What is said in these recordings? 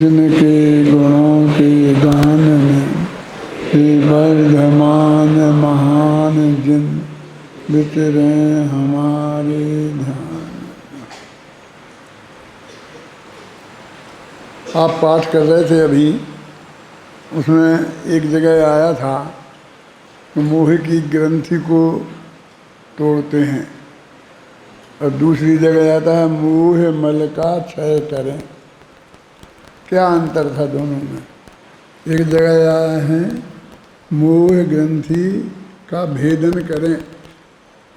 जिनके गुणों के गान में हे वर्धमान महान जिन विचरे हमारे ध्यान। आप पाठ कर रहे थे अभी, उसमें एक जगह आया था कि मोह की ग्रंथि को तोड़ते हैं, और दूसरी जगह आता है मोह मल का क्षय करें। क्या अंतर था दोनों में? एक जगह आया है मोह ग्रंथि का भेदन करें,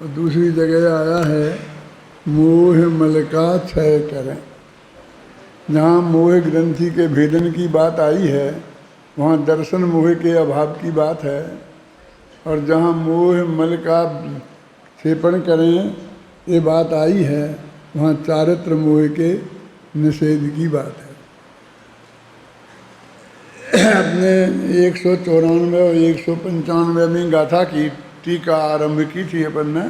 और दूसरी जगह आया है मोह मल का क्षय करें। जहाँ मोह ग्रंथि के भेदन की बात आई है वहाँ दर्शन मोह के अभाव की बात है, और जहाँ मोह मल का क्षेपण करें ये बात आई है वहाँ चारित्र मोह के निषेध की बात है। अपने 194 और 195 गाथा की टीका आरंभ की थी अपन ने।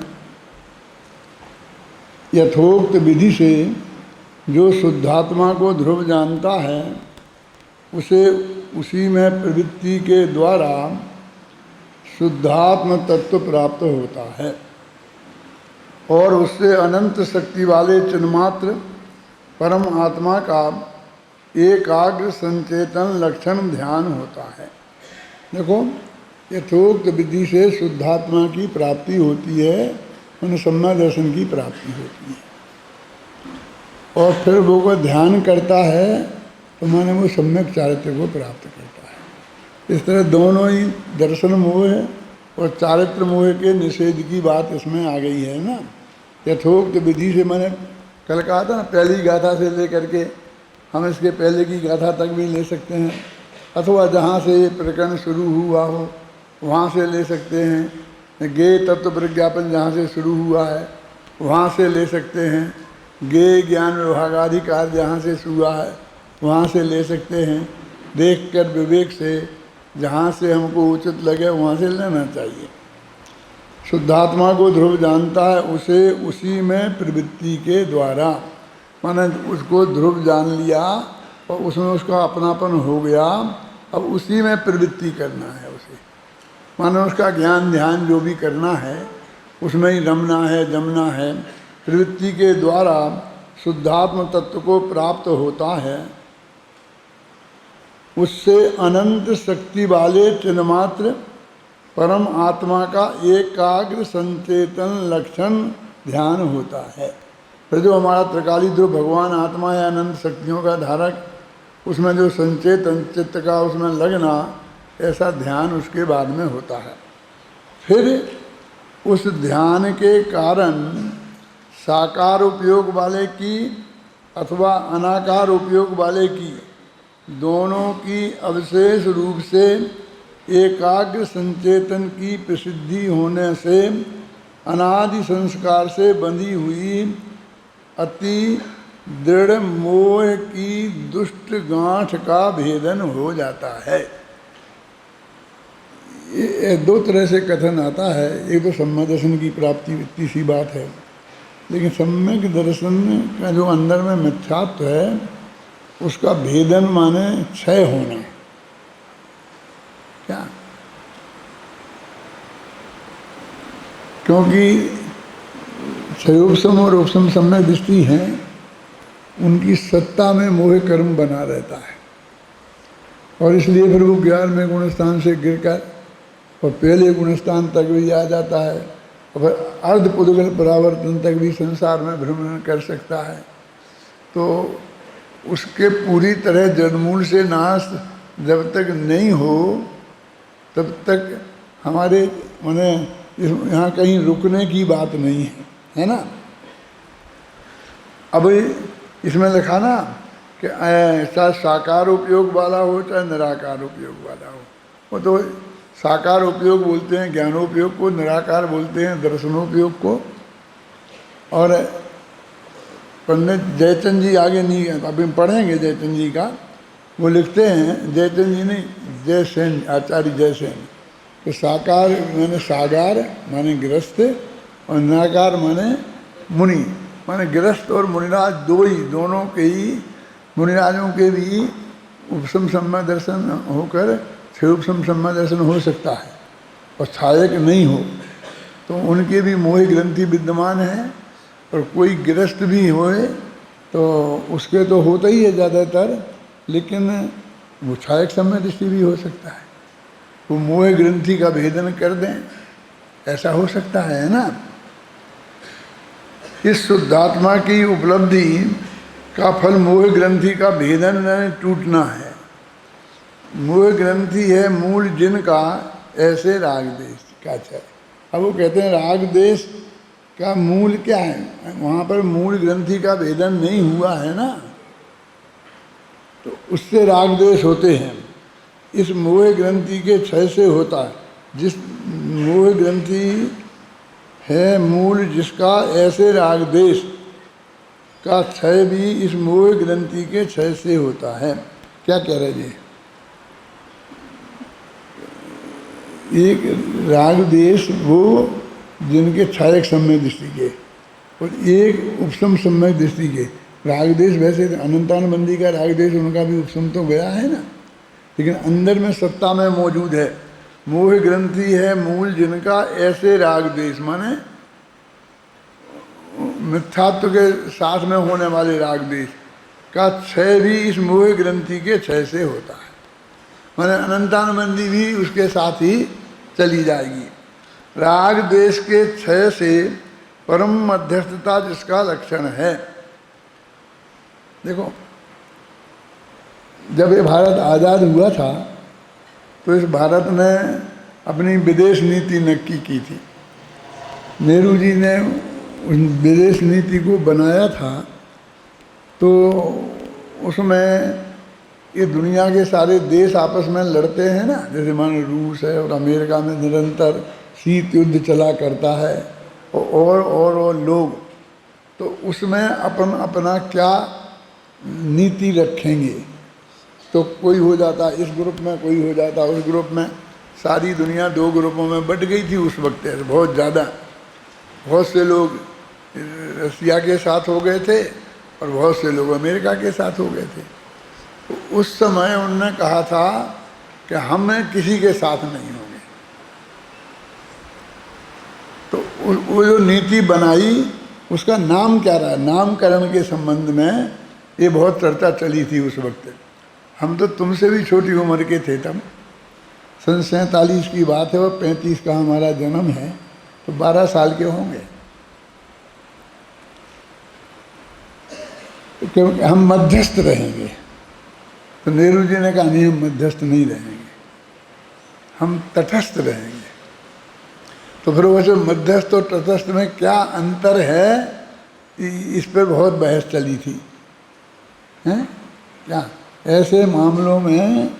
यथोक्त विधि से जो शुद्धात्मा को ध्रुव जानता है उसे उसी में प्रवृत्ति के द्वारा शुद्धात्म तत्व प्राप्त होता है, और उससे अनंत शक्ति वाले चिन्मात्र परम आत्मा का एकाग्र संचेतन लक्षण ध्यान होता है। देखो, यथोक्त विधि से शुद्धात्मा की प्राप्ति होती है, उन सम्यक दर्शन की प्राप्ति होती है, और फिर वो ध्यान करता है तो माने वो सम्यक चारित्र को प्राप्त करता है। इस तरह दोनों ही दर्शन मोह और चारित्र मोह के निषेध की बात इसमें आ गई है ना। यथोक्त विधि से मैंने कल कहा था ना, पहली गाथा से लेकर के हम इसके पहले की गाथा तक भी ले सकते हैं, अथवा जहाँ से ये प्रकरण शुरू हुआ हो वहाँ से ले सकते हैं। गे तत्व प्रज्ञापन जहाँ से शुरू हुआ है वहाँ से ले सकते हैं। गे ज्ञान विभागाधिकार जहाँ से हुआ है वहाँ से ले सकते हैं। देख कर विवेक से जहाँ से हमको उचित लगे वहाँ से लेना चाहिए। शुद्धात्मा को ध्रुव जानता है उसे उसी में प्रवृत्ति के द्वारा, माने उसको ध्रुव जान लिया और उसमें उसका अपनापन हो गया, अब उसी में प्रवृत्ति करना है उसे, माने उसका ज्ञान ध्यान जो भी करना है उसमें ही रमना है जमना है। प्रवृत्ति के द्वारा शुद्धात्म तत्व को प्राप्त होता है, उससे अनंत शक्ति वाले चिन्मात्र परम आत्मा का एकाग्र संचेतन लक्षण ध्यान होता है। फिर जो हमारा त्रिकाली ध्रुव भगवान आत्मा है, अनंत शक्तियों का धारक, उसमें जो संचेतन चित्त का उसमें लगना, ऐसा ध्यान उसके बाद में होता है। फिर उस ध्यान के कारण साकार उपयोग वाले की अथवा अनाकार उपयोग वाले की, दोनों की अविशेष रूप से एकाग्र संचेतन की प्रसिद्धि होने से अनादि संस्कार से बंधी हुई अति दृढ़ मोह की दुष्ट गांठ का भेदन हो जाता है। ये दो तरह से कथन आता है। एक तो सम्यक दर्शन की प्राप्ति इतनी सी बात है, लेकिन सम्यक दर्शन का जो अंदर में मिथ्यात्व है उसका भेदन माने क्षय होना। क्या? क्योंकि क्षयोपशम और उपशम सम्यक दृष्टि हैं, उनकी सत्ता में मोह कर्म बना रहता है, और इसलिए फिर वो 11वें गुणस्थान से गिरकर और पहले गुणस्थान तक भी आ जाता है, और फिर अर्ध पुद्गल परावर्तन तक भी संसार में भ्रमण कर सकता है। तो उसके पूरी तरह जड़मूल से नाश जब तक नहीं हो तब तक हमारे माने यहाँ कहीं रुकने की बात नहीं है ना। अब इसमें लिखा ना कि चाहे साकार उपयोग वाला हो चाहे निराकार उपयोग वाला हो, वो तो साकार उपयोग बोलते हैं ज्ञानोपयोग को, निराकार बोलते हैं दर्शनोपयोग को। और पंडित जयचंद जी आगे नहीं, अभी पढ़ेंगे जयचंद जी का, वो लिखते हैं, जयचंद जी नहीं जयसेन, आचार्य जयसेन, कि साकार माने सागार माने गृहस्थ और निराकार माने मुनि, माने गृहस्थ और मुनिराज दो ही, दोनों के ही मुनिराजों के भी उपशम सम्य दर्शन होकर छह उपशम सम्य दर्शन हो सकता है और सहायक नहीं हो तो उनके भी मोह ग्रंथि विद्यमान है। और कोई गृहस्थ भी होए तो उसके तो होता ही है ज़्यादातर, लेकिन वो सहायक सम्य दृष्टि भी हो सकता है, वो मोह ग्रंथि का भेदन कर दें, ऐसा हो सकता है ना। इस शुद्धात्मा की उपलब्धि का फल मोह ग्रंथि का भेदन न टूटना है। मोह ग्रंथि है मूल जिनका ऐसे राग देश का है। अब वो कहते हैं राग देश का मूल क्या है, वहाँ पर मूल ग्रंथि का भेदन नहीं हुआ है ना, तो उससे राग देश होते हैं। इस मोह ग्रंथि के क्षय से होता है। जिस मोह ग्रंथि है मूल जिसका ऐसे राग देश का क्षय भी इस मोह ग्रंथि के क्षय से होता है। क्या कह रहे जी, एक राग देश वो जिनके क्षयक सम्यक दृष्टि के और एक उपशम सम्यक दृष्टि के। राग देश वैसे अनंतानुबंधी का राग देश उनका भी उपशम तो गया है ना, लेकिन अंदर में सत्ता में मौजूद है। मोह ग्रंथि है मूल जिनका ऐसे राग देश माने मिथ्यात्व के साथ में होने वाले राग देश का क्षय भी इस मोह ग्रंथि के क्षय से होता है। माने अनंतानुबंधी भी उसके साथ ही चली जाएगी। राग देश के क्षय से परम मध्यस्थता जिसका लक्षण है। देखो जब ये भारत आज़ाद हुआ था तो इस भारत ने अपनी विदेश नीति नक्की की थी। नेहरू जी ने उस विदेश नीति को बनाया था, तो उसमें ये दुनिया के सारे देश आपस में लड़ते हैं ना, जैसे मान रूस है और अमेरिका में निरंतर शीत युद्ध चला करता है और लोग, तो उसमें अपना क्या नीति रखेंगे। तो कोई हो जाता इस ग्रुप में, कोई हो जाता उस ग्रुप में। सारी दुनिया दो ग्रुपों में बट गई थी उस वक्त, बहुत ज़्यादा। बहुत से लोग रसिया के साथ हो गए थे और बहुत से लोग अमेरिका के साथ हो गए थे। तो उस समय उन्होंने कहा था कि हम किसी के साथ नहीं होंगे। तो वो जो नीति बनाई उसका नाम क्या रहा, नामकरण के संबंध में ये बहुत चर्चा चली थी उस वक्त। हम तो तुमसे भी छोटी उम्र के थे तब, सन 47 की बात है और 35 का हमारा जन्म है, तो 12 साल के होंगे। क्योंकि हम मध्यस्थ रहेंगे, तो नेहरू जी ने कहा नहीं हम मध्यस्थ नहीं रहेंगे, हम तटस्थ रहेंगे। तो फिर वैसे मध्यस्थ और तटस्थ में क्या अंतर है, इस पर बहुत बहस चली थी। हैं क्या ऐसे मामलों में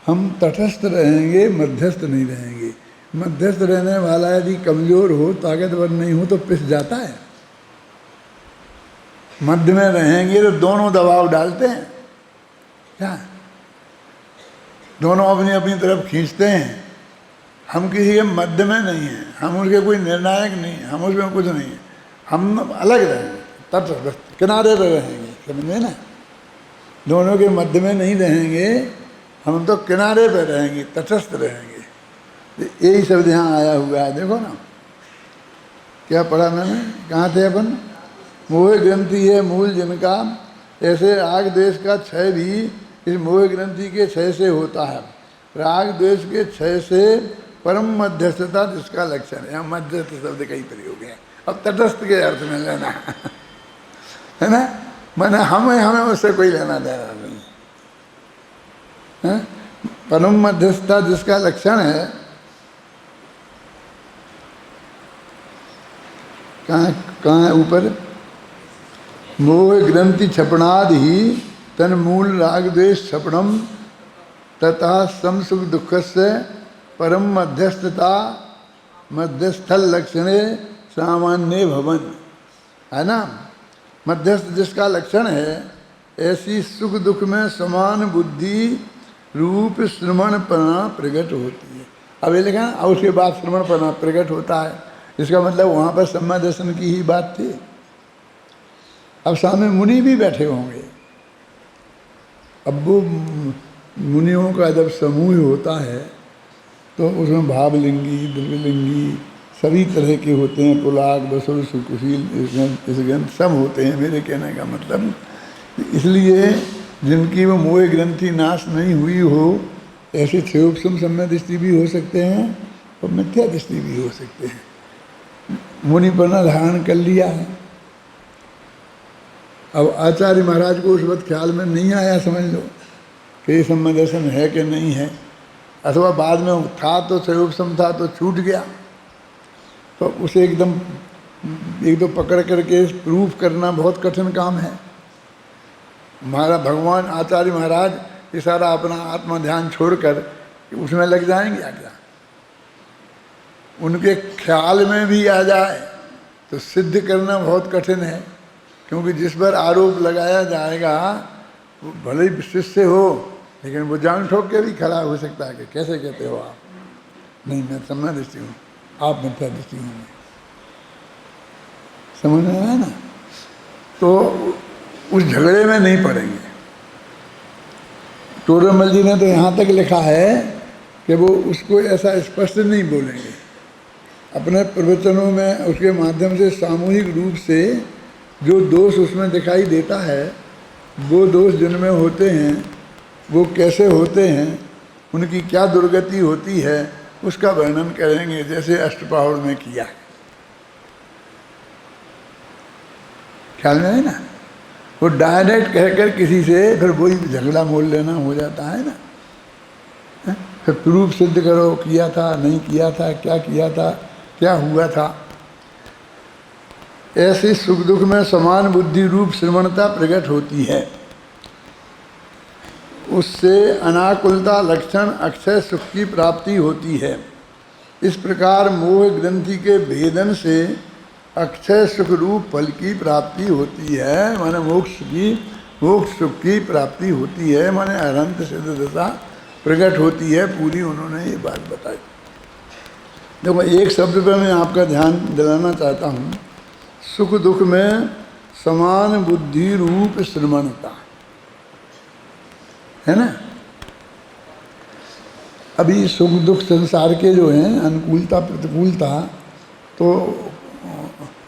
हम तटस्थ रहेंगे, मध्यस्थ नहीं रहेंगे। मध्यस्थ रहने वाला यदि कमज़ोर हो, ताकतवर नहीं हो तो पिस जाता है। मध्य में रहेंगे तो दोनों दबाव डालते हैं, क्या दोनों अपनी अपनी तरफ खींचते हैं। हम किसी के मध्य में नहीं हैं, हम उनके कोई निर्णायक नहीं, हम उसमें कुछ नहीं है। हम अलग रहेंगे, तटस्थ किनारे पर रहेंगे, समझे ना। दोनों के मध्य में नहीं रहेंगे, हम तो किनारे पर रहेंगे, तटस्थ रहेंगे। यही शब्द यहाँ आया हुआ है, देखो ना क्या पढ़ा मैंने, कहाँ थे अपन। मोह ग्रंथि है मूल जिनका ऐसे राग देश का क्षय भी इस मोह ग्रंथि के क्षय से होता है। राग देश के क्षय से परम मध्यस्थता जिसका लक्षण है। मध्यस्थ शब्द का ही प्रयोग है, अब तटस्थ के अर्थ में लेना है ना, मैंने हमें उससे कोई लेना देना नहीं है। परम मध्यस्थता जिसका लक्षण है, कहाँ है ऊपर, मोह ग्रंथि क्षपणाद ही तन मूल राग देश क्षपणम तथा सम सुख दुख से परम मध्यस्थता मध्यस्थल लक्षणे सामान्य भवन, है ना। मध्यस्थ जिसका लक्षण है, ऐसी सुख दुख में समान बुद्धि रूप श्रवणपना प्रकट होती है। अब ये लिखा और उसके बाद श्रवणपना प्रकट होता है, इसका मतलब वहाँ पर सम्मा दर्शन की ही बात थी। अब सामने मुनि भी बैठे होंगे, अब वो मुनियों का जब समूह होता है तो उसमें भावलिंगी, द्रव्यलिंगी सभी तरह के होते हैं, पुलाक, बसुर, सुकुशील, इसगंध सब होते हैं। मेरे कहने का मतलब इसलिए जिनकी वो मोह ग्रंथि नाश नहीं हुई हो ऐसे क्षयोपम सम्य दृष्टि भी हो सकते हैं और मिथ्या दृष्टि भी हो सकते हैं। मुनिपना धारण कर लिया है। अब आचार्य महाराज को उस वक्त ख्याल में नहीं आया, समझ लो कि ये सम्य दर्शन है कि नहीं है, अथवा बाद में था तो क्षयोपम था तो छूट गया, तो उसे एकदम एक दो पकड़ करके प्रूफ करना बहुत कठिन काम है। हमारा भगवान आचार्य महाराज ये सारा अपना आत्मा ध्यान छोड़कर उसमें लग जाएंगे क्या? उनके ख्याल में भी आ जाए तो सिद्ध करना बहुत कठिन है, क्योंकि जिस पर आरोप लगाया जाएगा वो भले ही शिष्य हो लेकिन वो जान ठोक के भी खड़ा हो सकता है कि कैसे कहते हो आप, नहीं मैं सम्य दृष्टि हूँ, आप मिथ्या दृष्टि होंगे। समझ में आया ना? तो उस झगड़े में नहीं पड़ेंगे। टोडरमल जी ने तो यहाँ तक लिखा है कि वो उसको ऐसा स्पष्ट नहीं बोलेंगे, अपने प्रवचनों में उसके माध्यम से सामूहिक रूप से जो दोष उसमें दिखाई देता है, वो दोष जिनमें होते हैं वो कैसे होते हैं, उनकी क्या दुर्गति होती है, उसका वर्णन करेंगे, जैसे अष्टपहर में किया है। ख्याल में है ना? वो डायरेक्ट कहकर किसी से फिर वही झगड़ा मोल लेना हो जाता है ना। फिर प्रूफ सिद्ध करो, किया था नहीं किया था, क्या किया था, क्या हुआ था। ऐसी सुख दुख में समान बुद्धि रूप श्रवणता प्रकट होती है, उससे अनाकुलता लक्षण अक्षय सुख की प्राप्ति होती है। इस प्रकार मोह ग्रंथि के भेदन से अक्षय सुख रूप फल की प्राप्ति होती है, माने मोक्ष सुख की प्राप्ति होती है, माने अनंत सिद्ध दशा प्रकट होती है। पूरी उन्होंने ये बात बताई। देखो एक शब्द पर मैं आपका ध्यान दिलाना चाहता हूँ, सुख दुख में समान बुद्धि रूप श्रमणता, है ना? अभी सुख दुख संसार के जो हैं अनुकूलता प्रतिकूलता तो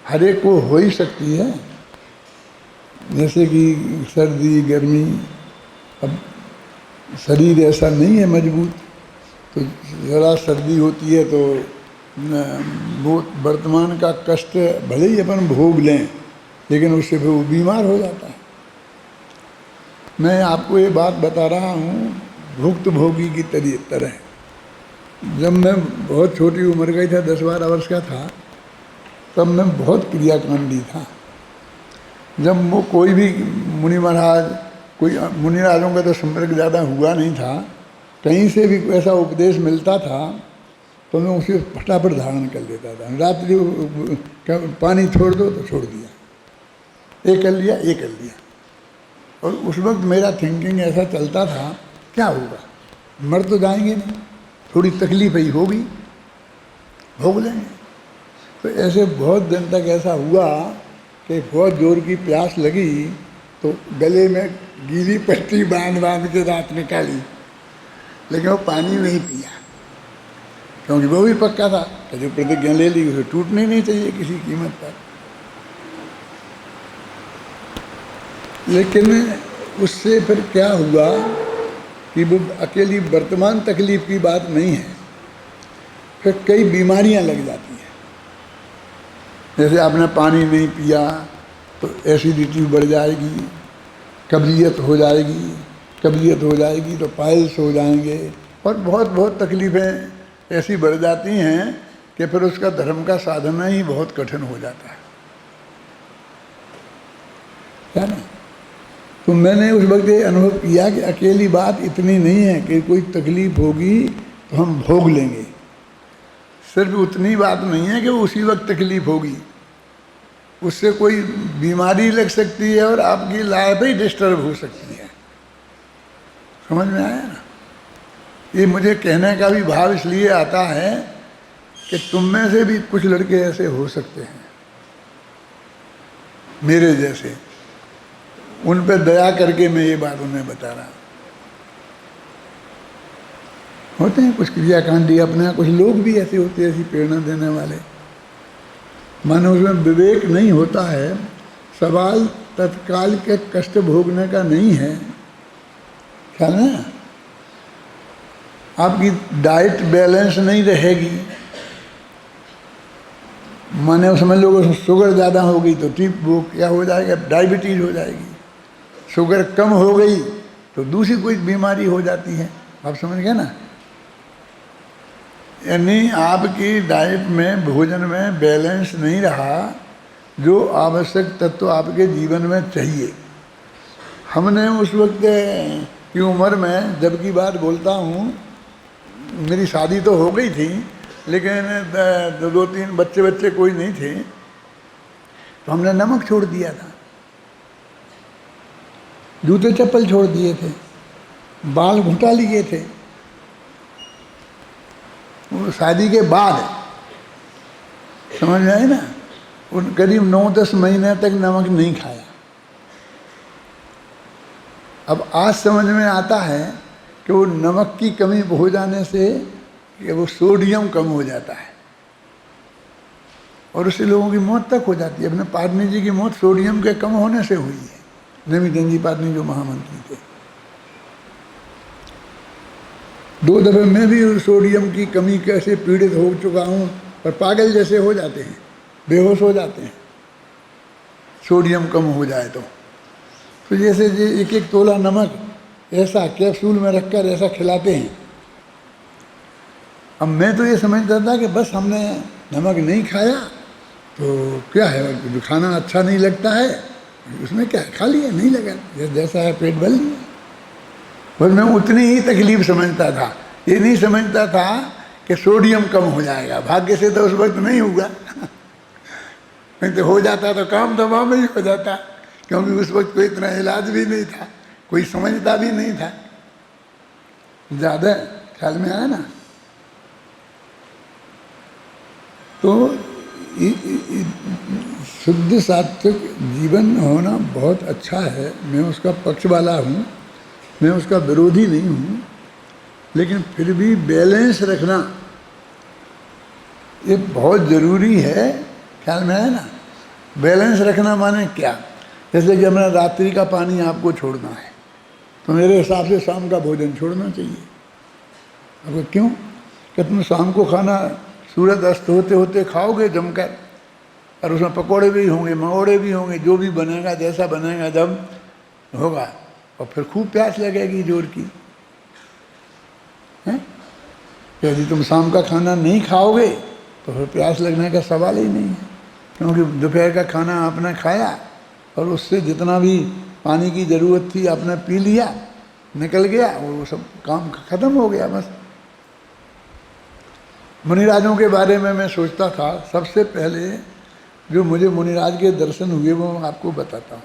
हर एक को हो ही सकती है, जैसे कि सर्दी गर्मी। अब शरीर ऐसा नहीं है मजबूत, तो ज़रा सर्दी होती है तो वो वर्तमान का कष्ट भले ही अपन भोग लें लेकिन उससे फिर वो बीमार हो जाता है। मैं आपको ये बात बता रहा हूँ भुक्त भोगी की तरह। जब मैं बहुत छोटी उम्र का ही था, 10-12 वर्ष का था, तब मैं बहुत क्रियाकांडी था। जब वो कोई भी मुनि महाराज, कोई मुनि महाराजों का तो संपर्क ज़्यादा हुआ नहीं था, कहीं से भी ऐसा उपदेश मिलता था तो मैं उसे फटाफट धारण कर लेता था। रात्रि पानी छोड़ दो तो छोड़ दिया, ये कर लिया, ये कर लिया। और उस वक्त मेरा थिंकिंग ऐसा चलता था, क्या होगा, मर तो जाएंगे नहीं, थोड़ी तकलीफ ही होगी, भोग लेंगे। तो ऐसे बहुत दिन तक ऐसा हुआ कि बहुत जोर की प्यास लगी तो गले में गीली पट्टी बांध के रात निकाली, लेकिन वो पानी नहीं पिया, क्योंकि वो भी पक्का था कि जो प्रतिज्ञा ले ली उसे टूटनी नहीं चाहिए किसी कीमत पर। लेकिन उससे फिर क्या हुआ कि वो अकेली वर्तमान तकलीफ की बात नहीं है, फिर कई बीमारियां लग जाती हैं। जैसे आपने पानी नहीं पिया तो एसिडिटी बढ़ जाएगी, कब्जियत हो जाएगी तो पाइल्स हो जाएंगे, और बहुत तकलीफ़ें ऐसी बढ़ जाती हैं कि फिर उसका धर्म का साधना ही बहुत कठिन हो जाता है ना? तो मैंने उस वक्त ये अनुभव किया कि अकेली बात इतनी नहीं है कि कोई तकलीफ होगी तो हम भोग लेंगे। सिर्फ उतनी बात नहीं है कि उसी वक्त तकलीफ होगी, उससे कोई बीमारी लग सकती है और आपकी लाइफ ही डिस्टर्ब हो सकती है। समझ में आया ना? ये मुझे कहने का भी भाव इसलिए आता है कि तुम में से भी कुछ लड़के ऐसे हो सकते हैं मेरे जैसे, उन पर दया करके मैं ये बात उन्हें बता रहा हूँ। होते हैं कुछ क्रियाकांडी अपने यहाँ, कुछ लोग भी ऐसे होते हैं, ऐसी प्रेरणा देने वाले। मानो उसमें विवेक नहीं होता है। सवाल तत्काल के कष्ट भोगने का नहीं है, ख्याल है। आपकी डाइट बैलेंस नहीं रहेगी, माने समझ लो शुगर ज़्यादा हो गई तो ठीक वो क्या हो जाएगा, डायबिटीज हो जाएगी। शुगर कम हो गई तो दूसरी कोई बीमारी हो जाती है। आप समझ गए ना। यानी आपकी डाइट में, भोजन में बैलेंस नहीं रहा, जो आवश्यक तत्व आपके जीवन में चाहिए। हमने उस वक्त की उम्र में, जब की बात बोलता हूँ, मेरी शादी तो हो गई थी लेकिन दो तीन बच्चे कोई नहीं थे, तो हमने नमक छोड़ दिया था, जूते चप्पल छोड़ दिए थे, बाल घुटा लिए थे। वो शादी के बाद, समझ में आए ना, उन करीब 9-10 महीने तक नमक नहीं खाया। अब आज समझ में आता है कि वो नमक की कमी हो जाने से कि वो सोडियम कम हो जाता है और उससे लोगों की मौत तक हो जाती है। अपने पाटनी जी की मौत सोडियम के कम होने से हुई है, जमींदन जी पाटनी जो महामंत्री थे। 2 दफे मैं भी सोडियम की कमी कैसे पीड़ित हो चुका हूँ, पर पागल जैसे हो जाते हैं, बेहोश हो जाते हैं सोडियम कम हो जाए तो जैसे 1-1 तोला नमक ऐसा कैप्सूल में रखकर ऐसा खिलाते हैं। अब मैं तो ये समझता था कि बस हमने नमक नहीं खाया तो क्या है, जो खाना अच्छा नहीं लगता है उसमें क्या है, खा लिया, नहीं लगा, जैसा है पेट भर लिया। बस मैं उतनी ही तकलीफ समझता था, ये नहीं समझता था कि सोडियम कम हो जाएगा। भाग्य से तो उस वक्त नहीं हुआ नहीं तो हो जाता तो काम दवा में ही हो जाता, क्योंकि उस वक्त कोई इतना इलाज भी नहीं था, कोई समझता भी नहीं था ज़्यादा। ख्याल में आया ना। तो शुद्ध सात्विक जीवन होना बहुत अच्छा है, मैं उसका पक्ष वाला हूँ, मैं उसका विरोधी नहीं हूँ, लेकिन फिर भी बैलेंस रखना ये बहुत ज़रूरी है। ख्याल में है ना। बैलेंस रखना माने क्या, जैसे कि हमारा रात्रि का पानी आपको छोड़ना है तो मेरे हिसाब से शाम का भोजन छोड़ना चाहिए। अब क्यों कि तुम शाम को खाना सूरज अस्त होते होते खाओगे जमकर, और उसमें पकौड़े भी होंगे, मंगोड़े भी होंगे, जो भी बनेगा, जैसा बनेगा जब होगा, और फिर खूब प्यास लगेगी जोर की, हैं। यदि तुम शाम का खाना नहीं खाओगे तो फिर प्यास लगने का सवाल ही नहीं है, क्योंकि दोपहर का खाना आपने खाया और उससे जितना भी पानी की ज़रूरत थी आपने पी लिया, निकल गया, वो सब काम ख़त्म हो गया बस। मुनिराजों के बारे में मैं सोचता था, सबसे पहले जो मुझे मुनिराज के दर्शन हुए वो मैं आपको बताता हूँ।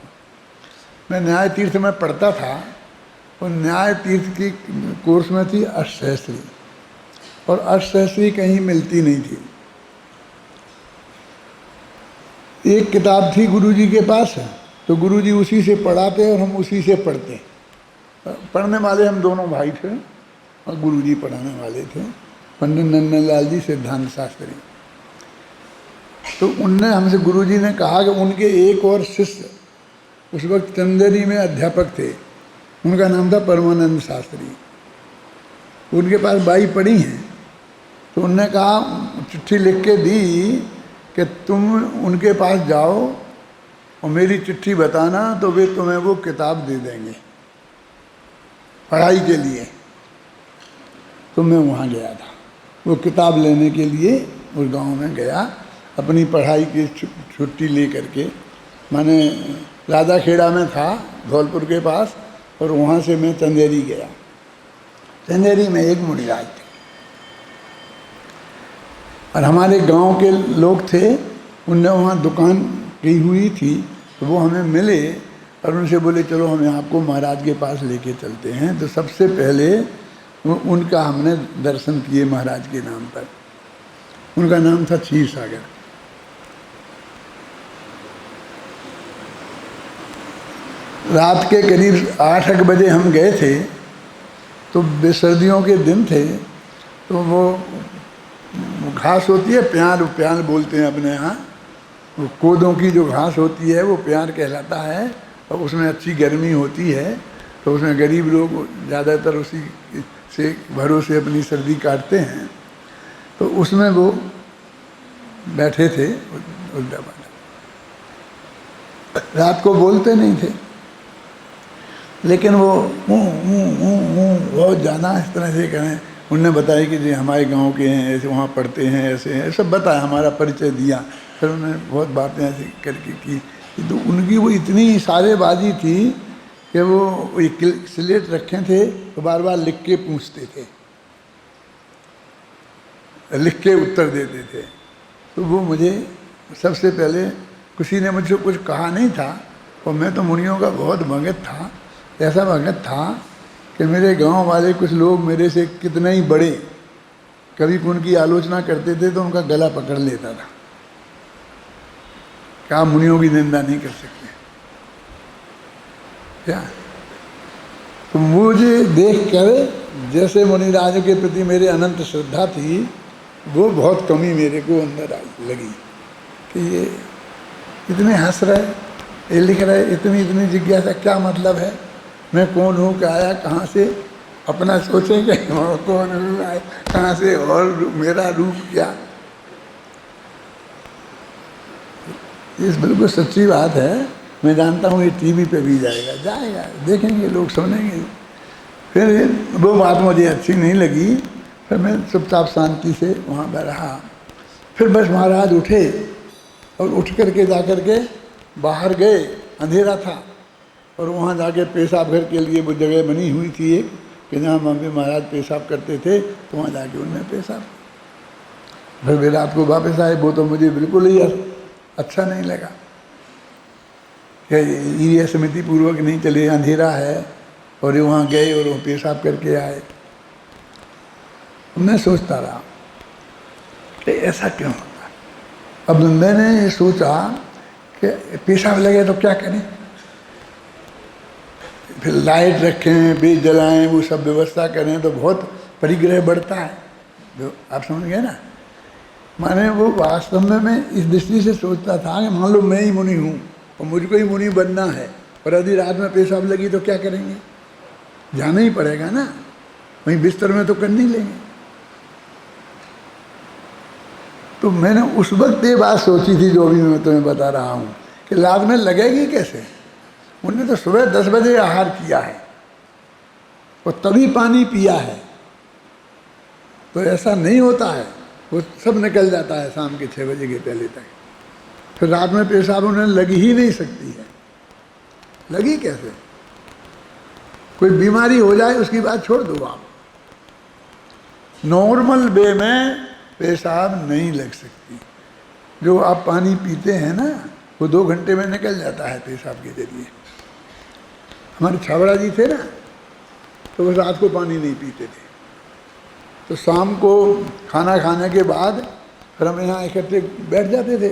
मैं न्याय तीर्थ में पढ़ता था और न्याय तीर्थ की कोर्स में थी अष्टसहस्री, और अष्टसहस्री कहीं मिलती नहीं थी। एक किताब थी गुरुजी के पास, तो गुरुजी उसी से पढ़ाते और हम उसी से पढ़ते। पढ़ने वाले हम दोनों भाई थे और गुरुजी पढ़ाने वाले थे, पंडित नंदलाल जी सिद्धांत शास्त्री। तो उनने हमसे, गुरुजी ने कहा कि उनके एक और शिष्य उस वक्त चंदेरी में अध्यापक थे, उनका नाम था परमानंद शास्त्री। उनके पास बाई पढ़ी हैं, तो उनने कहा, चिट्ठी लिख के दी कि तुम उनके पास जाओ और मेरी चिट्ठी बताना तो वे तुम्हें वो किताब दे देंगे पढ़ाई के लिए। तो मैं वहाँ गया था, वो किताब लेने के लिए उस गांव में गया, अपनी पढ़ाई की छुट्टी ले करके। मैंने राजा खेड़ा में था धौलपुर के पास, और वहाँ से मैं चंदेरी गया। चंदेरी में एक मुनिराज थे और हमारे गांव के लोग थे, उनने वहाँ दुकान की हुई थी, तो वो हमें मिले और उनसे बोले चलो हम आपको महाराज के पास लेके चलते हैं। तो सबसे पहले उनका हमने दर्शन किए महाराज के नाम पर। उनका नाम था क्षीर सागर। रात के करीब 8 बजे हम गए थे, तो सर्दियों के दिन थे, तो वो घास होती है, प्यार प्यार बोलते हैं अपने यहाँ, वो कोदों की जो घास होती है वो प्यार कहलाता है, और उसमें अच्छी गर्मी होती है, तो उसमें गरीब लोग ज़्यादातर उसी से भरोसे अपनी सर्दी काटते हैं। तो उसमें वो बैठे थे उल्टा पाल्टा, रात को बोलते नहीं थे, लेकिन वो बहुत ज़्यादा इस तरह से करें। उनने बताया कि जी हमारे गांव के हैं, ऐसे वहाँ पढ़ते हैं, ऐसे हैं, सब बताया, हमारा परिचय दिया। फिर उन्होंने बहुत बातें ऐसी करके की। तो उनकी वो इतनी इशारेबाजी थी कि वो एक स्लेट रखे थे तो बार बार लिख के पूछते थे, लिख के उत्तर देते थे। तो वो मुझे सबसे पहले, किसी ने मुझसे कुछ कहा नहीं था, और मैं तो मुनियों का बहुत भगत था, ऐसा भगत था कि मेरे गांव वाले कुछ लोग मेरे से कितने ही बड़े, कभी उनकी आलोचना करते थे तो उनका गला पकड़ लेता था, क्या मुनियों की निंदा नहीं कर सकते क्या। तो मुझे देखकर जैसे मुनिराज के प्रति मेरे अनंत श्रद्धा थी, वो बहुत कमी मेरे को अंदर आई लगी कि ये इतने हंस रहे, ये लिख रहे, इतनी जिज्ञासा, क्या मतलब है, मैं कौन हूँ, क्या आया कहाँ से, अपना सोचेंगे कौन हूँ आए कहाँ से, और मेरा रूप क्या। ये बिल्कुल सच्ची बात है। मैं जानता हूँ ये टीवी पे भी जाएगा, देखेंगे लोग, सुनेंगे। फिर वो बात मुझे अच्छी नहीं लगी, फिर मैं चुपचाप शांति से वहाँ पर रहा। फिर बस महाराज उठे और उठ करके जा करके बाहर गए, अंधेरा था, और वहाँ जाके पेशाब घर के लिए वो जगह बनी हुई थी एक, कि जहाँ मम्मी महाराज पेशाब करते थे, तो वहाँ जाके उनने पेशाब। फिर वे रात को वापस आए। वो तो मुझे बिल्कुल ही अच्छा नहीं लगा कि ये समिति पूर्वक नहीं चले, अंधेरा है, और ये वहाँ गए और वो पेशाब करके आए। मैं सोचता रहा कि ऐसा क्यों होता। अब मैंने सोचा कि पेशाब लगे तो क्या करें, फिर लाइट रखें, बेच जलाएं, वो सब व्यवस्था करें तो बहुत परिग्रह बढ़ता है, आप समझ गए ना। माने वो वास्तव में मैं इस दृष्टि से सोचता था कि मान लो मैं ही मुनि हूँ और मुझको ही मुनि बनना है, और यदि रात में पेशाब लगी तो क्या करेंगे, जाना ही पड़ेगा ना, वहीं बिस्तर में तो कर नहीं लेंगे। तो मैंने उस वक्त ये बात सोची थी जो अभी मैं तुम्हें बता रहा हूँ कि रात में लगेगी कैसे। उन्होंने तो सुबह 10 बजे आहार किया है और तभी पानी पिया है, तो ऐसा नहीं होता है, वो सब निकल जाता है शाम के 6 बजे के पहले तक। फिर रात में पेशाब उन्हें लगी ही नहीं सकती है, लगी कैसे। कोई बीमारी हो जाए उसकी बात छोड़ दो आप, नॉर्मल वे में पेशाब नहीं लग सकती। जो आप पानी पीते हैं ना, वो 2 घंटे में निकल जाता है पेशाब के जरिए। हमारे छाबड़ा जी थे ना, तो वो रात को पानी नहीं पीते थे, तो शाम को खाना खाने के बाद फिर हम यहाँ इकट्ठे बैठ जाते थे,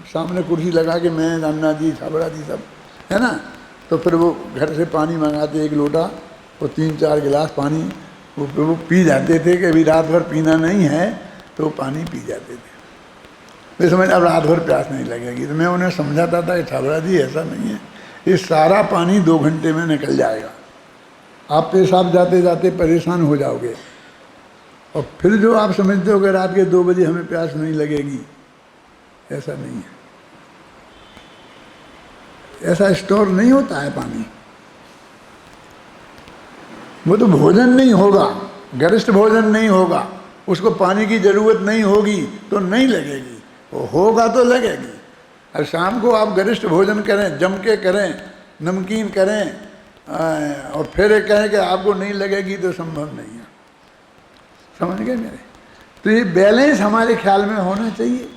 सामने कुर्सी लगा के, मैं, अन्ना जी, छाबड़ा जी सब, है ना। तो फिर वो घर से पानी मंगाते 1 लोटा और 3-4 गिलास पानी वो पी जाते थे कि अभी रात भर पीना नहीं है, तो वो पानी पी जाते थे। वे समझ अब रात भर प्यास नहीं लगेगी। तो मैं उन्हें समझाता था कि छाबड़ा जी ऐसा नहीं है, ये सारा पानी 2 घंटे में निकल जाएगा, आप पेशाब जाते जाते परेशान हो जाओगे, और फिर जो आप समझते हो कि रात के 2 बजे हमें प्यास नहीं लगेगी, ऐसा नहीं है, ऐसा स्टोर नहीं होता है पानी। वो तो भोजन नहीं होगा, गरिष्ठ भोजन नहीं होगा, उसको पानी की ज़रूरत नहीं होगी तो नहीं लगेगी, वो होगा तो लगेगी। और शाम को आप गरिष्ठ भोजन करें, जम के करें, नमकीन करें, और फिर कहें कि आपको नहीं लगेगी, तो संभव नहीं है। समझ गए मेरे। तो ये बैलेंस हमारे ख्याल में होना चाहिए,